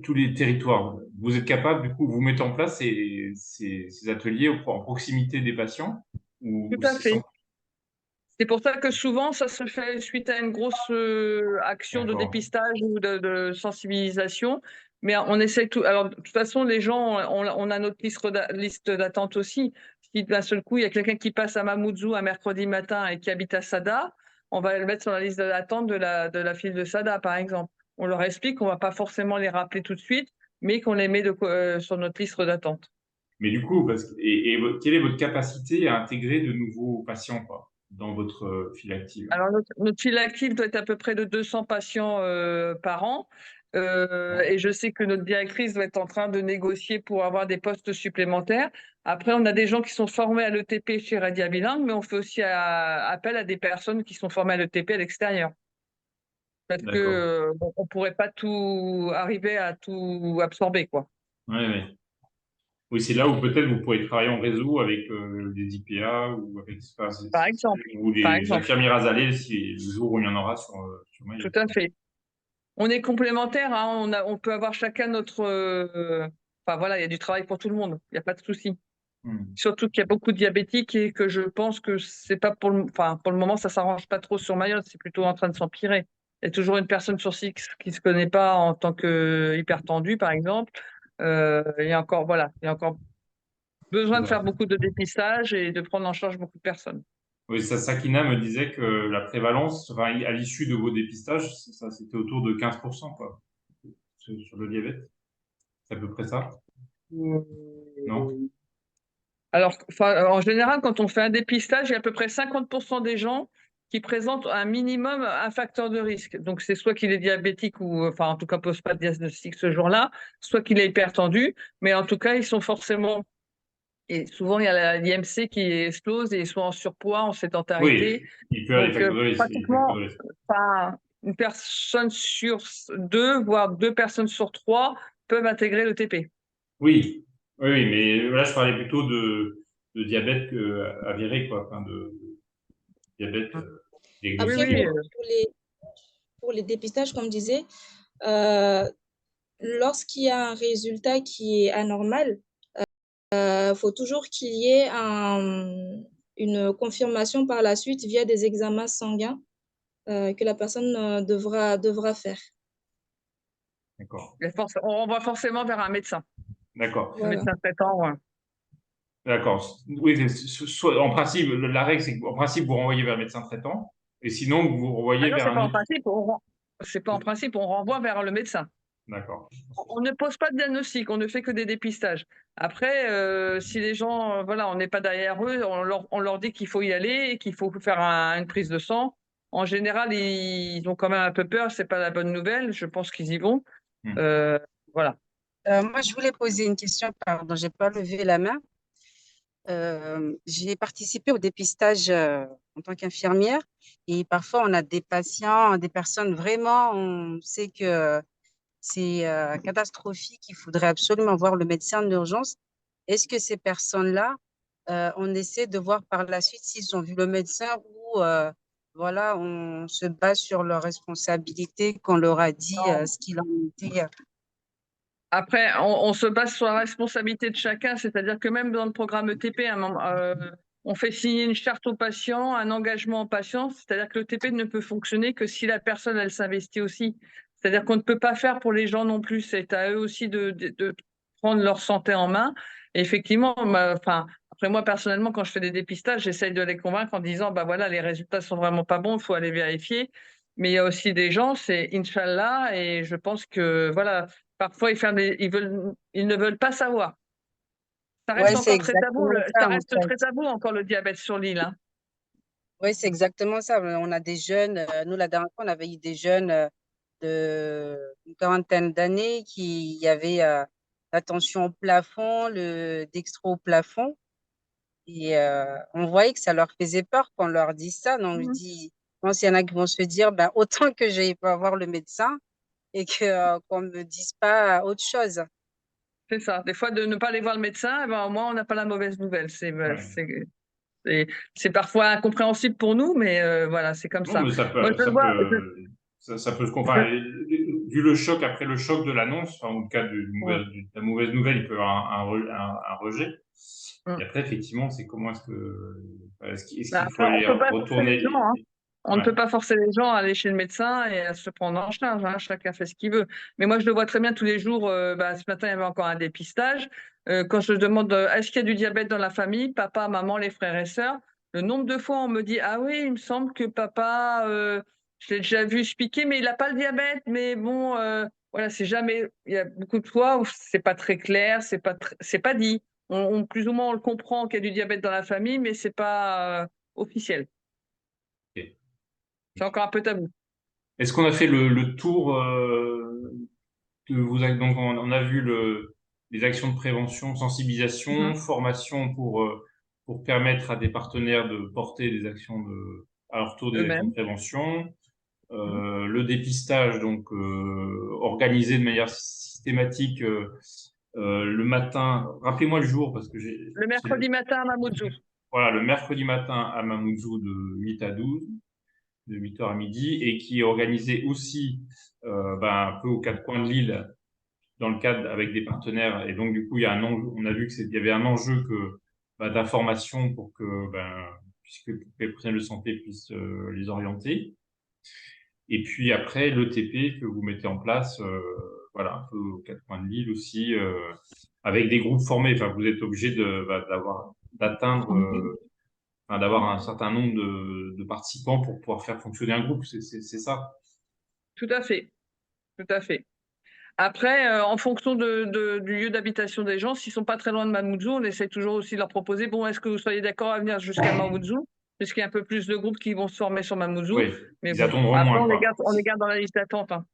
Speaker 1: tous les territoires? Vous êtes capable, du coup, vous mettez en place ces ateliers en proximité des patients ou
Speaker 3: Tout à
Speaker 1: c'est
Speaker 3: fait.
Speaker 1: sans...
Speaker 3: C'est pour ça que souvent, ça se fait suite à une grosse action de
Speaker 1: D'accord.
Speaker 3: dépistage ou de sensibilisation. Mais on essaie tout. Alors, de toute façon, les gens, on a notre liste d'attente aussi. Si d'un seul coup, il y a quelqu'un qui passe à Mamoudzou un mercredi matin et qui habite à Sada, on va le mettre sur la liste d'attente de la file de Sada, par exemple. On leur explique qu'on ne va pas forcément les rappeler tout de suite, mais qu'on les met sur notre liste d'attente.
Speaker 1: Mais du coup, quelle est votre capacité à intégrer de nouveaux patients, quoi, dans votre file active?
Speaker 3: Alors, notre file active doit être à peu près de 200 patients par an. Et je sais que notre directrice doit être en train de négocier pour avoir des postes supplémentaires. Après, on a des gens qui sont formés à l'ETP chez Radia Bilingue, mais on fait aussi appel à des personnes qui sont formées à l'ETP à l'extérieur. Parce que
Speaker 1: D'accord.
Speaker 3: on pourrait pas tout arriver à tout absorber, quoi.
Speaker 1: Ouais, ouais. Oui, c'est là où peut-être vous pourrez travailler en réseau avec des IPA ou avec
Speaker 3: Par exemple.
Speaker 1: ou
Speaker 3: Par
Speaker 1: des
Speaker 3: exemple.
Speaker 1: infirmières azalées si le jour où il y en aura sur
Speaker 3: Tout
Speaker 1: Mayotte.
Speaker 3: à fait. On est complémentaires, hein. On peut avoir chacun notre. Enfin voilà, il y a du travail pour tout le monde. Il n'y a pas de souci.
Speaker 1: Hmm.
Speaker 3: Surtout qu'il y a beaucoup de diabétiques et que je pense que c'est pas enfin, pour le moment, ça s'arrange pas trop sur Mayotte. C'est plutôt en train de s'empirer. Il y a toujours une personne sur six qui se connaît pas en tant que hypertendu, par exemple. Il y a encore, voilà, il y a encore besoin de
Speaker 1: C'est ça.
Speaker 3: faire beaucoup de dépistage et de prendre en charge beaucoup de personnes.
Speaker 1: Oui, Sakina me disait que la prévalence, enfin, à l'issue de vos dépistages, ça, c'était autour de 15%, quoi, sur le diabète. C'est à peu près ça, non?
Speaker 3: Alors, enfin, en général, quand on fait un dépistage, il y a à peu près 50% des gens qui présentent un minimum un facteur de risque. Donc, c'est soit qu'il est diabétique ou, enfin, en tout cas, pose pas de diagnostic ce jour-là, soit qu'il est hypertendu, mais en tout cas, ils sont forcément, et souvent, il y a l'IMC qui explose et ils sont en surpoids, en sédentarité.
Speaker 1: Oui, il peut y avoir des
Speaker 3: Donc,
Speaker 1: facteurs de risque. Il y a des facteurs
Speaker 3: pratiquement,
Speaker 1: de risque.
Speaker 3: pas une personne sur 2, voire 2 personnes sur 3 peuvent intégrer le TP.
Speaker 1: Oui, oui, oui, mais là, je parlais plutôt de diabète avéré, quoi, enfin, de diabète
Speaker 3: Oui,
Speaker 2: Après,
Speaker 1: diagnostiqué,
Speaker 3: oui.
Speaker 1: quoi.
Speaker 2: pour les dépistages, comme je disais, euh, lorsqu'il y a un résultat qui est anormal, faut toujours qu'il y ait une confirmation par la suite via des examens sanguins que la personne devra faire.
Speaker 1: D'accord.
Speaker 3: On va forcément vers un médecin.
Speaker 1: D'accord.
Speaker 3: Un
Speaker 2: Voilà.
Speaker 3: médecin traitant, ouais.
Speaker 1: D'accord. Oui, en principe, la règle, c'est qu'en principe, vous renvoyez vers le médecin traitant, et sinon, vous
Speaker 3: Ah
Speaker 1: renvoyez
Speaker 3: non,
Speaker 1: vers
Speaker 3: c'est pas
Speaker 1: un
Speaker 3: en
Speaker 1: autre.
Speaker 3: principe. C'est pas en principe, on renvoie vers le médecin.
Speaker 1: D'accord.
Speaker 3: On ne pose pas de diagnostic, on ne fait que des dépistages. Après, si les gens, voilà, on n'est pas derrière eux, on leur dit qu'il faut y aller et qu'il faut faire une prise de sang. En général, ils ont quand même un peu peur, c'est pas la bonne nouvelle. Je pense qu'ils y vont.
Speaker 1: Hmm.
Speaker 3: Euh, voilà.
Speaker 4: Moi, je voulais poser une question, pardon, j'ai pas levé la main. J'ai participé au dépistage en tant qu'infirmière et parfois on a des patients, des personnes vraiment, on sait que c'est catastrophique, il faudrait absolument voir le médecin d'urgence. Est-ce que ces personnes-là, on essaie de voir par la suite s'ils ont vu le médecin ou voilà, on se base sur leur responsabilité qu'on leur a dit ce qu'il en était.
Speaker 3: Après, on se base sur la responsabilité de chacun, c'est-à-dire que même dans le programme ETP, on fait signer une charte au patient, un engagement au patient, c'est-à-dire que le TP ne peut fonctionner que si la personne, elle s'investit aussi. C'est-à-dire qu'on ne peut pas faire pour les gens non plus, c'est à eux aussi de prendre leur santé en main. Et effectivement, enfin, après moi, personnellement, quand je fais des dépistages, j'essaye de les convaincre en disant, bah voilà, les résultats sont vraiment pas bons, il faut aller vérifier. Mais il y a aussi des gens, c'est Inch'Allah, et je pense que, voilà, parfois, ils ne veulent pas savoir. Ça reste
Speaker 4: Oui, c'est
Speaker 3: encore très tabou,
Speaker 4: exactement ça
Speaker 3: ça
Speaker 4: en
Speaker 3: reste très
Speaker 4: fait.
Speaker 3: tabou encore le diabète sur l'île, hein.
Speaker 4: Oui, c'est exactement ça. On a des jeunes, nous la dernière fois, on avait eu des jeunes de une quarantaine d'années qui avaient la tension au plafond, le dextro au plafond. Et on voyait que ça leur faisait peur qu'on leur dise ça. Donc, je
Speaker 3: Mhm.
Speaker 4: dis, je pense qu'il y en a qui vont se dire, ben, autant que j'aille pas voir le médecin et que qu'on me dise pas autre chose.
Speaker 3: C'est ça. Des fois, de ne pas aller voir le médecin, eh ben, au moins, on n'a pas la mauvaise nouvelle.
Speaker 1: Ouais.
Speaker 3: C'est parfois incompréhensible pour nous, mais voilà, c'est comme
Speaker 1: Non,
Speaker 3: ça.
Speaker 1: mais
Speaker 3: Moi, je le vois.
Speaker 1: ça peut se comprendre. Vu le choc, après le choc de l'annonce, enfin, ou le cas de la mauvaise nouvelle, il peut y avoir un rejet. Et après, effectivement, c'est comment est-ce qu'il faut
Speaker 3: Après, on
Speaker 1: aller
Speaker 3: peut pas forcer les gens,
Speaker 1: retourner?
Speaker 3: hein. On ne
Speaker 1: Ouais.
Speaker 3: peut pas forcer les gens à aller chez le médecin et à se prendre en charge, hein. Chacun fait ce qu'il veut. Mais moi, je le vois très bien tous les jours. Ce matin, il y avait encore un dépistage. Quand je demande est-ce qu'il y a du diabète dans la famille, papa, maman, les frères et sœurs, le nombre de fois on me dit ah oui, il me semble que papa, je l'ai déjà vu se piquer, mais il n'a pas le diabète. Mais bon, voilà, c'est jamais. Il y a beaucoup de fois où c'est pas très clair, c'est pas dit. Plus ou moins on le comprend qu'il y a du diabète dans la famille, mais c'est pas officiel.
Speaker 1: Ok.
Speaker 3: C'est encore un peu tabou.
Speaker 1: Est-ce qu'on a fait le tour donc on a vu les actions de prévention, sensibilisation,
Speaker 3: Mhm.
Speaker 1: formation pour permettre à des partenaires de porter des actions à leur tour des actions de
Speaker 3: Eux-mêmes.
Speaker 1: prévention.
Speaker 3: Mhm.
Speaker 1: Le dépistage, donc organisé de manière systématique le matin. Rappelez-moi le jour parce que
Speaker 3: Le mercredi matin à Mamoudzou.
Speaker 1: voilà, le mercredi matin à Mamoudzou de 8 à 12, de 8h à midi, et qui est organisé aussi un peu aux quatre coins de l'île dans le cadre avec des partenaires. Et donc, du coup, il y a un enjeu, on a vu qu'il y avait un enjeu d'information pour que, puisque les professionnels de santé puissent les orienter. Et puis après, l'ETP que vous mettez en place, voilà, un peu aux quatre coins de l'île aussi, avec des groupes formés. Enfin, vous êtes obligé d'atteindre, d'avoir un certain nombre de participants pour pouvoir faire fonctionner un groupe. C'est ça.
Speaker 3: Tout à fait. Tout à fait. Après, en fonction du lieu d'habitation des gens, s'ils sont pas très loin de Mamoudzou, on essaie toujours aussi de leur proposer, bon, est-ce que vous soyez d'accord à venir jusqu'à Mamoudzou, puisqu'il y a un peu plus de groupes qui vont se former sur Mamoudzou.
Speaker 1: Oui,
Speaker 3: Mais
Speaker 1: ils
Speaker 3: bon,
Speaker 1: attendront
Speaker 3: après,
Speaker 1: moins, quoi.
Speaker 3: on les garde dans la liste d'attente, hein.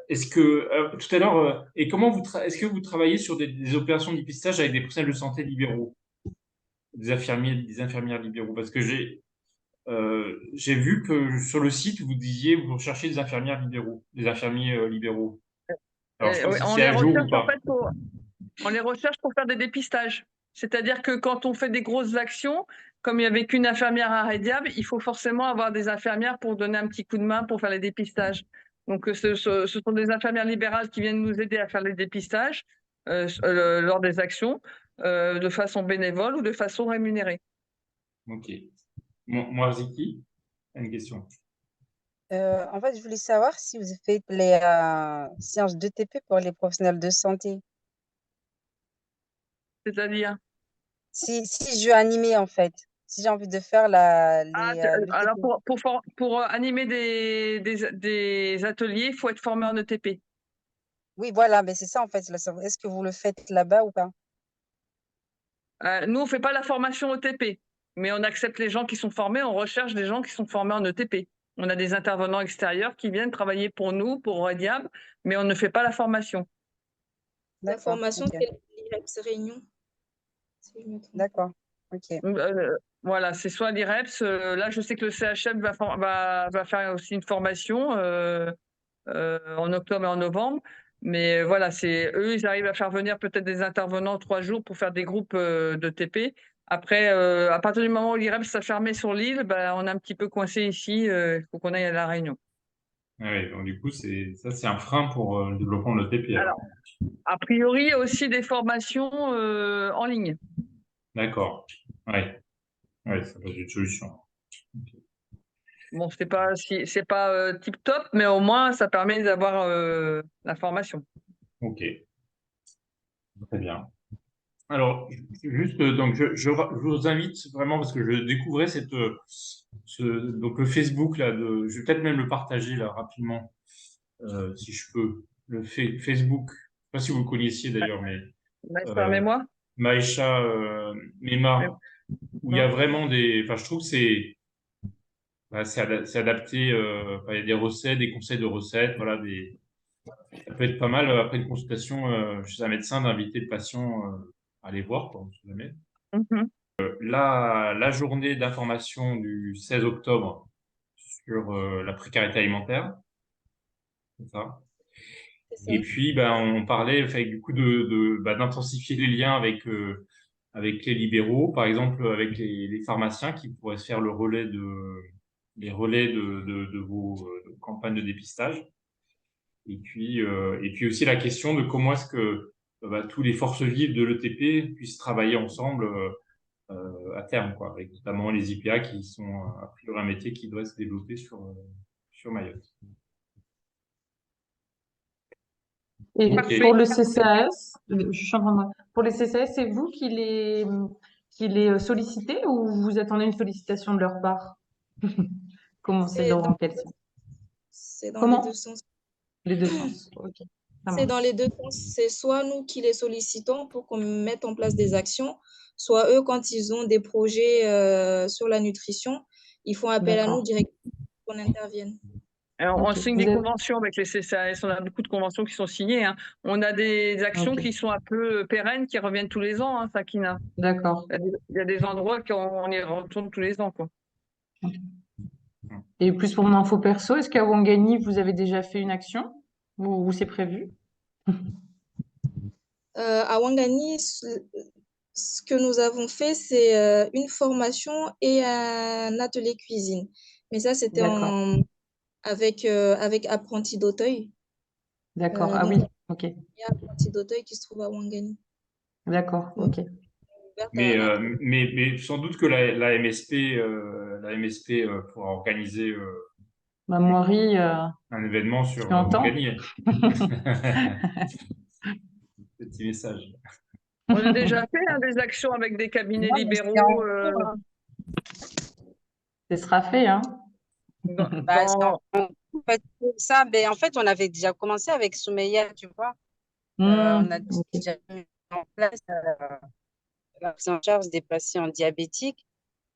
Speaker 1: Est-ce que tout à l'heure, et comment est-ce que vous travaillez sur des opérations de dépistage avec des professionnels de santé libéraux, des infirmières libéraux? Parce que j'ai vu que sur le site vous disiez vous recherchez des infirmières libéraux, des infirmiers libéraux. Alors je sais pas
Speaker 3: Oui,
Speaker 1: si c'est à jour ou pas.
Speaker 3: on les recherche pour faire des dépistages. C'est-à-dire que quand on fait des grosses actions, comme il n'y avait qu'une infirmière à Rédiable, il faut forcément avoir des infirmières pour donner un petit coup de main pour faire les dépistages. Donc, ce sont des infirmières libérales qui viennent nous aider à faire les dépistages lors des actions, de façon bénévole ou de façon rémunérée.
Speaker 1: Ok. Moi, Ziki, une question.
Speaker 4: En fait, je voulais savoir si vous faites les séances d'ETP pour les professionnels de santé.
Speaker 3: C'est-à-dire,
Speaker 4: Si je veux animer, en fait, si j'ai envie de faire le
Speaker 3: Alors,
Speaker 4: TP.
Speaker 3: pour animer des ateliers, il faut être formé en ETP.
Speaker 4: Oui, voilà, mais c'est ça, en fait. Est-ce que vous le faites là-bas ou pas?
Speaker 3: Nous, on ne fait pas la formation ETP, mais on accepte les gens qui sont formés, on recherche des gens qui sont formés en ETP. On a des intervenants extérieurs qui viennent travailler pour nous, pour Rediam, mais on ne fait pas la formation.
Speaker 2: La
Speaker 4: D'accord,
Speaker 2: formation,
Speaker 4: ok.
Speaker 2: c'est l'IREPS Réunion, si je me trompe pas.
Speaker 4: D'accord, ok.
Speaker 3: Voilà, c'est soit l'IREPS. Là, je sais que le CHM va faire aussi une formation en octobre et en novembre. Mais voilà, eux, ils arrivent à faire venir peut-être des intervenants 3 jours pour faire des groupes de TP. Après, à partir du moment où l'IREPS s'est fermé sur l'île, on est un petit peu coincé ici. Il faut qu'on aille à La Réunion.
Speaker 1: Ah oui, donc du coup, c'est un frein pour le développement de l'ETP.
Speaker 3: Alors, a priori, il y a aussi des formations en ligne.
Speaker 1: D'accord. Ouais. Ouais, ça peut être une solution.
Speaker 3: Bon, c'est pas tip top, mais au moins ça permet d'avoir la formation.
Speaker 1: Ok. Très bien. Alors, juste, donc, je vous invite vraiment parce que je découvrais donc le Facebook là, je vais peut-être même le partager là rapidement, si je peux. Le Facebook, je sais pas si vous le connaissiez d'ailleurs, mais euh,
Speaker 3: Permets-moi.
Speaker 1: Maïcha Mema, où il y a vraiment enfin, je trouve que c'est adapté. Enfin, il y a des recettes, des conseils de recettes, voilà, ça peut être pas mal après une consultation chez un médecin d'inviter le patient à aller voir, quoi, on sait jamais.
Speaker 3: Mhm.
Speaker 1: La journée d'information du 16 octobre sur la précarité alimentaire, c'est ça.
Speaker 2: C'est ça.
Speaker 1: Et puis, ben, on parlait enfin, du coup d'intensifier les liens avec les libéraux, par exemple avec les pharmaciens qui pourraient se faire les relais de vos campagnes de dépistage. Et puis aussi la question de comment est-ce que tous les forces vives de l'ETP puissent travailler ensemble à terme, quoi, avec notamment les IPA qui sont a priori un métier qui doit se développer sur Mayotte.
Speaker 5: Et
Speaker 1: Ok.
Speaker 5: pour le CCAS, pour les CCAS, c'est vous qui les sollicitez ou vous attendez une sollicitation de leur part? Comment c'est
Speaker 2: C'est
Speaker 5: dans
Speaker 2: dans,
Speaker 5: quel sens?
Speaker 2: c'est dans les deux
Speaker 5: Comment?
Speaker 2: sens.
Speaker 5: Les deux sens. Ok, ça
Speaker 2: C'est dans
Speaker 5: marche.
Speaker 2: les deux sens. C'est soit nous qui les sollicitons pour qu'on mette en place des actions, soit eux, quand ils ont des projets sur la nutrition, ils font appel à nous
Speaker 5: D'accord.
Speaker 2: directement pour qu'on intervienne.
Speaker 3: Alors, on
Speaker 5: Ok.
Speaker 3: signe des conventions avec les CCAS, on a beaucoup de conventions qui sont signées. Hein. On a des actions
Speaker 5: Ok.
Speaker 3: qui sont un peu pérennes, qui reviennent tous les ans, hein, Sakina.
Speaker 5: D'accord.
Speaker 3: Il y a des endroits qu'on y retourne tous les ans, quoi.
Speaker 5: Et plus pour mon info perso, est-ce qu'à Wangani, vous avez déjà fait une action ou c'est prévu?
Speaker 2: À Wangani, ce que nous avons fait, c'est une formation et un atelier cuisine. Mais ça, c'était
Speaker 5: D'accord.
Speaker 2: avec Apprenti d'Auteuil.
Speaker 5: D'accord. Ah
Speaker 2: Donc,
Speaker 5: oui. Ok.
Speaker 2: il y a Apprenti d'Auteuil qui se trouve à Wangani.
Speaker 5: D'accord.
Speaker 2: Donc,
Speaker 5: Ok.
Speaker 2: ouverte
Speaker 1: Mais,
Speaker 2: à tout.
Speaker 1: mais sans doute que la MSP, pourra organiser
Speaker 5: Bah, Maury,
Speaker 1: un événement
Speaker 5: tu
Speaker 1: sur
Speaker 5: entends?
Speaker 1: Wangani. Petit message.
Speaker 3: On a déjà fait des actions avec des cabinets
Speaker 4: Non, mais c'est
Speaker 3: libéraux
Speaker 4: en cours, hein.
Speaker 5: Ce sera fait, hein?
Speaker 4: Bah, c'est en fait, pour ça, ben, en fait, on avait déjà commencé avec Soumeya, tu vois. On a
Speaker 5: Ok.
Speaker 4: déjà mis en place la prise en charge des patients diabétiques,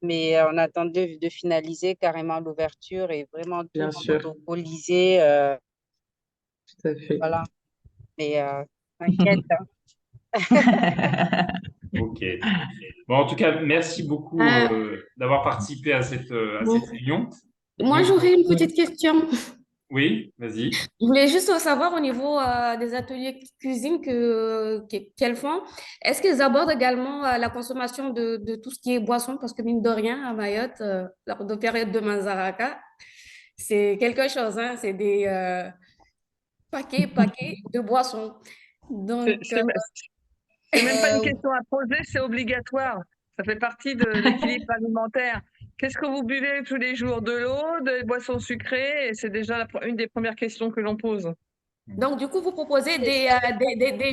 Speaker 4: mais on attendait de finaliser carrément l'ouverture et vraiment tout
Speaker 5: Bien sûr,
Speaker 4: protocoliser.
Speaker 5: tout à fait.
Speaker 4: Voilà. Mais t'inquiète, hein.
Speaker 1: Ok. Bon, en tout cas, merci beaucoup
Speaker 6: Euh,
Speaker 1: d'avoir participé à
Speaker 6: bon,
Speaker 1: cette réunion.
Speaker 6: moi,
Speaker 1: Donc,
Speaker 6: j'aurais une petite question.
Speaker 1: oui, vas-y.
Speaker 6: Je voulais juste savoir au niveau des ateliers cuisine qu'elles font, est-ce qu'ils abordent également la consommation de tout ce qui est boisson? Parce que mine de rien, à Mayotte, lors de période de Manzaraka, c'est quelque chose, hein, c'est des paquets de boissons.
Speaker 3: C'est
Speaker 6: Donc,
Speaker 3: c'est- c'est même pas une
Speaker 2: Euh,
Speaker 3: question à poser, c'est obligatoire. Ça fait partie de l'équilibre alimentaire. Qu'est-ce que vous buvez tous les jours? De l'eau, des boissons sucrées? Et c'est déjà une des premières questions que l'on pose.
Speaker 6: Donc, du coup, vous proposez des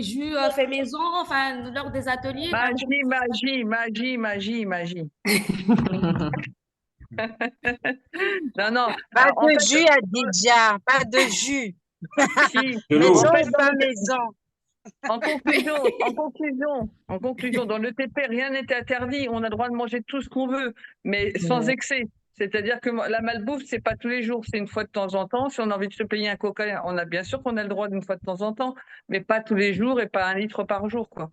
Speaker 6: jus faits maison, enfin, lors des ateliers. Enfin,
Speaker 3: Magie. Non, non.
Speaker 4: Pas
Speaker 3: En
Speaker 4: de
Speaker 3: fait,
Speaker 4: jus, Adidja, pas de jus.
Speaker 3: si.
Speaker 1: De
Speaker 4: Maison
Speaker 3: En
Speaker 1: l'eau.
Speaker 3: fait,
Speaker 4: ou pas maison.
Speaker 3: En conclusion, dans le TP, rien n'est interdit. On a le droit de manger tout ce qu'on veut, mais sans excès. C'est-à-dire que la malbouffe, c'est pas tous les jours, c'est une fois de temps en temps. Si on a envie de se payer un coca, on a bien sûr qu'on a le droit d'une fois de temps en temps, mais pas tous les jours et pas 1 litre par jour, quoi.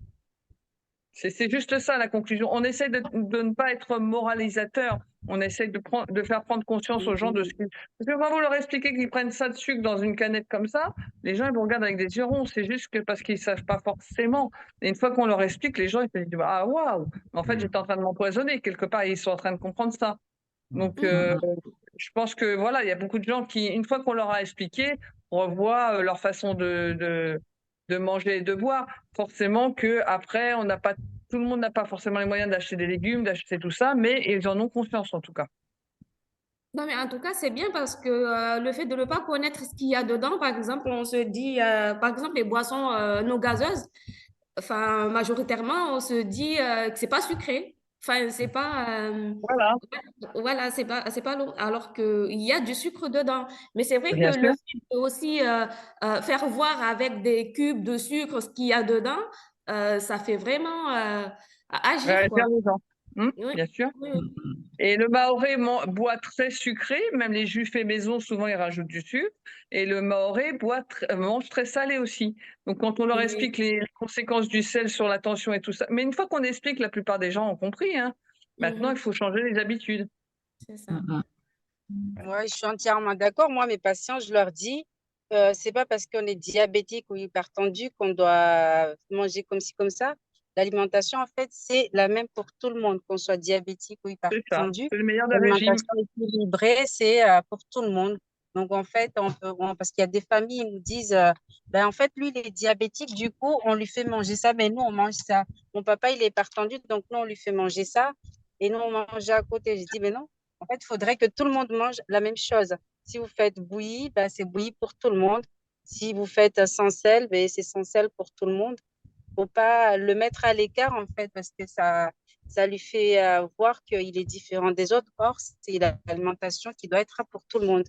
Speaker 3: C'est juste ça la conclusion. On essaie de ne pas être moralisateur. On essaie de faire prendre conscience aux gens de ce qu'ils. Parce que quand vous leur expliquez qu'ils prennent ça de sucre dans une canette comme ça, les gens ils vous regardent avec des yeux ronds. C'est juste que parce qu'ils ne savent pas forcément. Et une fois qu'on leur explique, les gens ils se disent ah waouh, en fait j'étais en train de m'empoisonner quelque part. Et ils sont en train de comprendre ça. Donc je pense que voilà, il y a beaucoup de gens qui, une fois qu'on leur a expliqué, revoient leur façon de manger et de boire. Forcément que après, tout le monde n'a pas forcément les moyens d'acheter des légumes, d'acheter tout ça, mais ils en ont conscience en tout cas.
Speaker 6: non, mais en tout cas, c'est bien parce que le fait de ne pas connaître ce qu'il y a dedans, par exemple, on se dit, par exemple, les boissons non gazeuses, enfin, majoritairement, on se dit que c'est pas sucré. Enfin, c'est pas,
Speaker 3: Voilà,
Speaker 6: voilà, c'est pas lourd, alors qu'il y a du sucre dedans. Mais c'est vrai que
Speaker 3: bien
Speaker 6: le
Speaker 3: sûr.
Speaker 6: fait de aussi faire voir avec des cubes de sucre ce qu'il y a dedans, ça fait vraiment agir, quoi.
Speaker 3: Faire les gens.
Speaker 6: Oui,
Speaker 3: Bien sûr.
Speaker 6: oui, oui.
Speaker 3: Et le Maoré boit très sucré, même les jus faits maison, souvent ils rajoutent du sucre. Et le Maoré mange très salé aussi. Donc quand on leur
Speaker 6: Oui.
Speaker 3: explique les conséquences du sel sur la tension et tout ça, mais une fois qu'on explique, la plupart des gens ont compris, hein. Maintenant, il
Speaker 6: Mhm,
Speaker 3: faut changer les habitudes.
Speaker 6: c'est ça.
Speaker 4: Ouais, je suis entièrement d'accord. Moi, mes patients, je leur dis, c'est pas parce qu'on est diabétique ou hypertendu qu'on doit manger comme ci, comme ça. L'alimentation, en fait, c'est la même pour tout le monde, qu'on soit diabétique ou
Speaker 3: C'est ça.
Speaker 4: hypertendu.
Speaker 3: C'est le meilleur des régimes.
Speaker 4: L'alimentation équilibrée, c'est pour tout le monde. Donc, en fait, parce qu'il y a des familles qui nous disent, ben, en fait, lui, il est diabétique, du coup, on lui fait manger ça, mais nous, on mange ça. Mon papa, il est hypertendu, donc nous, on lui fait manger ça, et nous, on mange à côté. Je dis, mais non. En fait, il faudrait que tout le monde mange la même chose. Si vous faites bouilli, ben, c'est bouilli pour tout le monde. Si vous faites sans sel, ben, c'est sans sel pour tout le monde. Faut pas le mettre à l'écart, en fait, parce que ça lui fait voir qu'il est différent des autres. Or, c'est l'alimentation qui doit être pour tout le monde.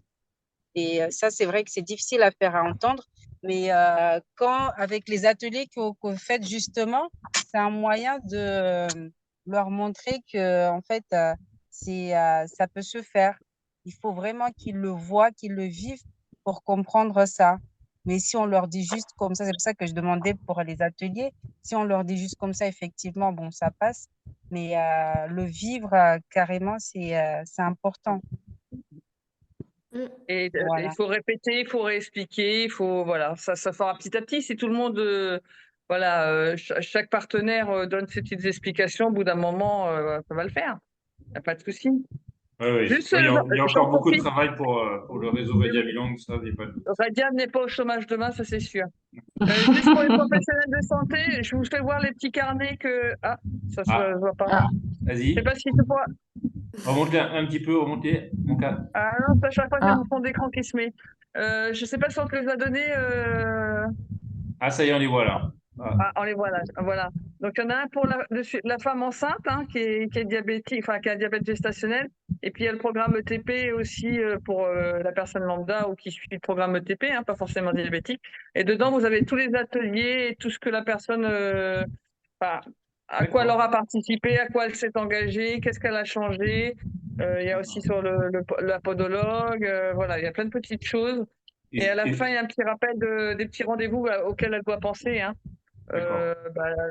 Speaker 4: Et ça, c'est vrai que c'est difficile à faire à entendre. Mais avec les ateliers que vous faites, justement, c'est un moyen de leur montrer que, en fait, ça peut se faire. Il faut vraiment qu'ils le voient, qu'ils le vivent pour comprendre ça. Mais si on leur dit juste comme ça, c'est pour ça que je demandais pour les ateliers, si on leur dit juste comme ça, effectivement, bon, ça passe. Mais le vivre carrément, c'est important.
Speaker 3: Et il
Speaker 4: Voilà.
Speaker 3: faut répéter, il faut réexpliquer, voilà, ça fera petit à petit. Si tout le monde, chaque partenaire donne ses petites explications, au bout d'un moment, ça va le faire. Il n'y a pas de souci.
Speaker 1: Oui, oui.
Speaker 3: Juste,
Speaker 1: Oui, il y a
Speaker 3: j'en
Speaker 1: encore beaucoup de
Speaker 3: profite.
Speaker 1: travail pour le réseau Média Bilan, ça, il n'y a pas de doute.
Speaker 3: Radiam n'est pas au chômage demain, ça c'est sûr. Juste pour les professionnels de santé, je vous fais voir les petits carnets que. Ah, ça se voit pas.
Speaker 5: Ah.
Speaker 3: Je sais
Speaker 1: Vas-y,
Speaker 3: pas si tu pourras.
Speaker 1: remonte-les un petit peu, remonte-les, mon cas.
Speaker 3: Ah non, c'est à chaque fois qu'il y a
Speaker 5: Ah.
Speaker 3: mon fond d'écran qui se met. Je sais pas si on te les a donnés.
Speaker 1: Ah, ça y est, on les voit là. Ah,
Speaker 3: Ah, on les voit là. Voilà. Donc, il y en a un pour la femme enceinte qui est diabétique, enfin, qui a un diabète gestationnel. Et puis, il y a le programme ETP aussi pour la personne lambda ou qui suit le programme ETP, pas forcément diabétique. Et dedans, vous avez tous les ateliers et tout ce que la personne, enfin, à quoi elle
Speaker 1: d'accord.
Speaker 3: aura participé, à quoi elle s'est engagée, qu'est-ce qu'elle a changé. Il y a aussi sur la podologue. Voilà, il y a plein de petites choses. Et à la fin, il y a un petit rappel des petits rendez-vous auxquels elle doit penser.
Speaker 1: D'accord.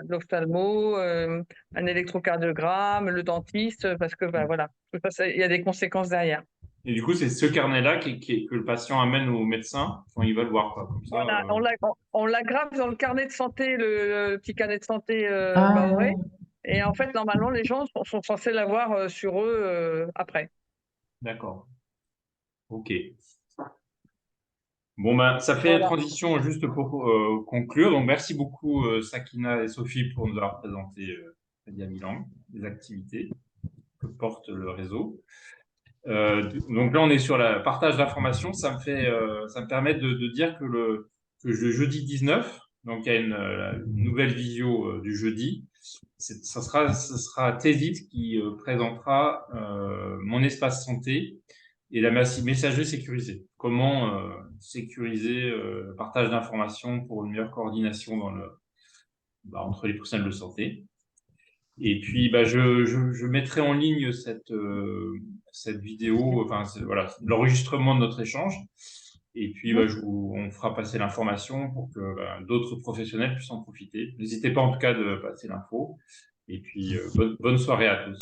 Speaker 3: L'ophtalmo, un électrocardiogramme, le dentiste, parce que voilà, il y a des conséquences derrière.
Speaker 1: Et du coup, c'est ce carnet-là que le patient amène au médecin quand il va le voir, quoi. Comme ça,
Speaker 3: Voilà, on l'aggrave dans le carnet de santé, le petit carnet de santé
Speaker 5: Ah.
Speaker 3: Maoré. Et en fait, normalement, les gens sont censés l'avoir sur eux après.
Speaker 1: d'accord. OK. Bon, ben, ça fait
Speaker 4: Voilà.
Speaker 1: transition juste pour conclure. Donc, merci beaucoup, Sakina et Sophie, pour nous avoir présenté Média Milan, les activités que porte le réseau. Donc là, on est sur le partage d'informations. Ça me permet de dire que que le jeudi 19, donc il y a une nouvelle visio du jeudi. Ce sera Tézit qui présentera mon espace santé et la messagerie sécurisée. Comment sécuriser le partage d'informations pour une meilleure coordination entre les professionnels de santé. Et puis, je mettrai en ligne cette vidéo, voilà, l'enregistrement de notre échange. Et puis, on fera passer l'information pour que d'autres professionnels puissent en profiter. N'hésitez pas en tout cas de passer l'info. Et puis, bonne soirée à tous.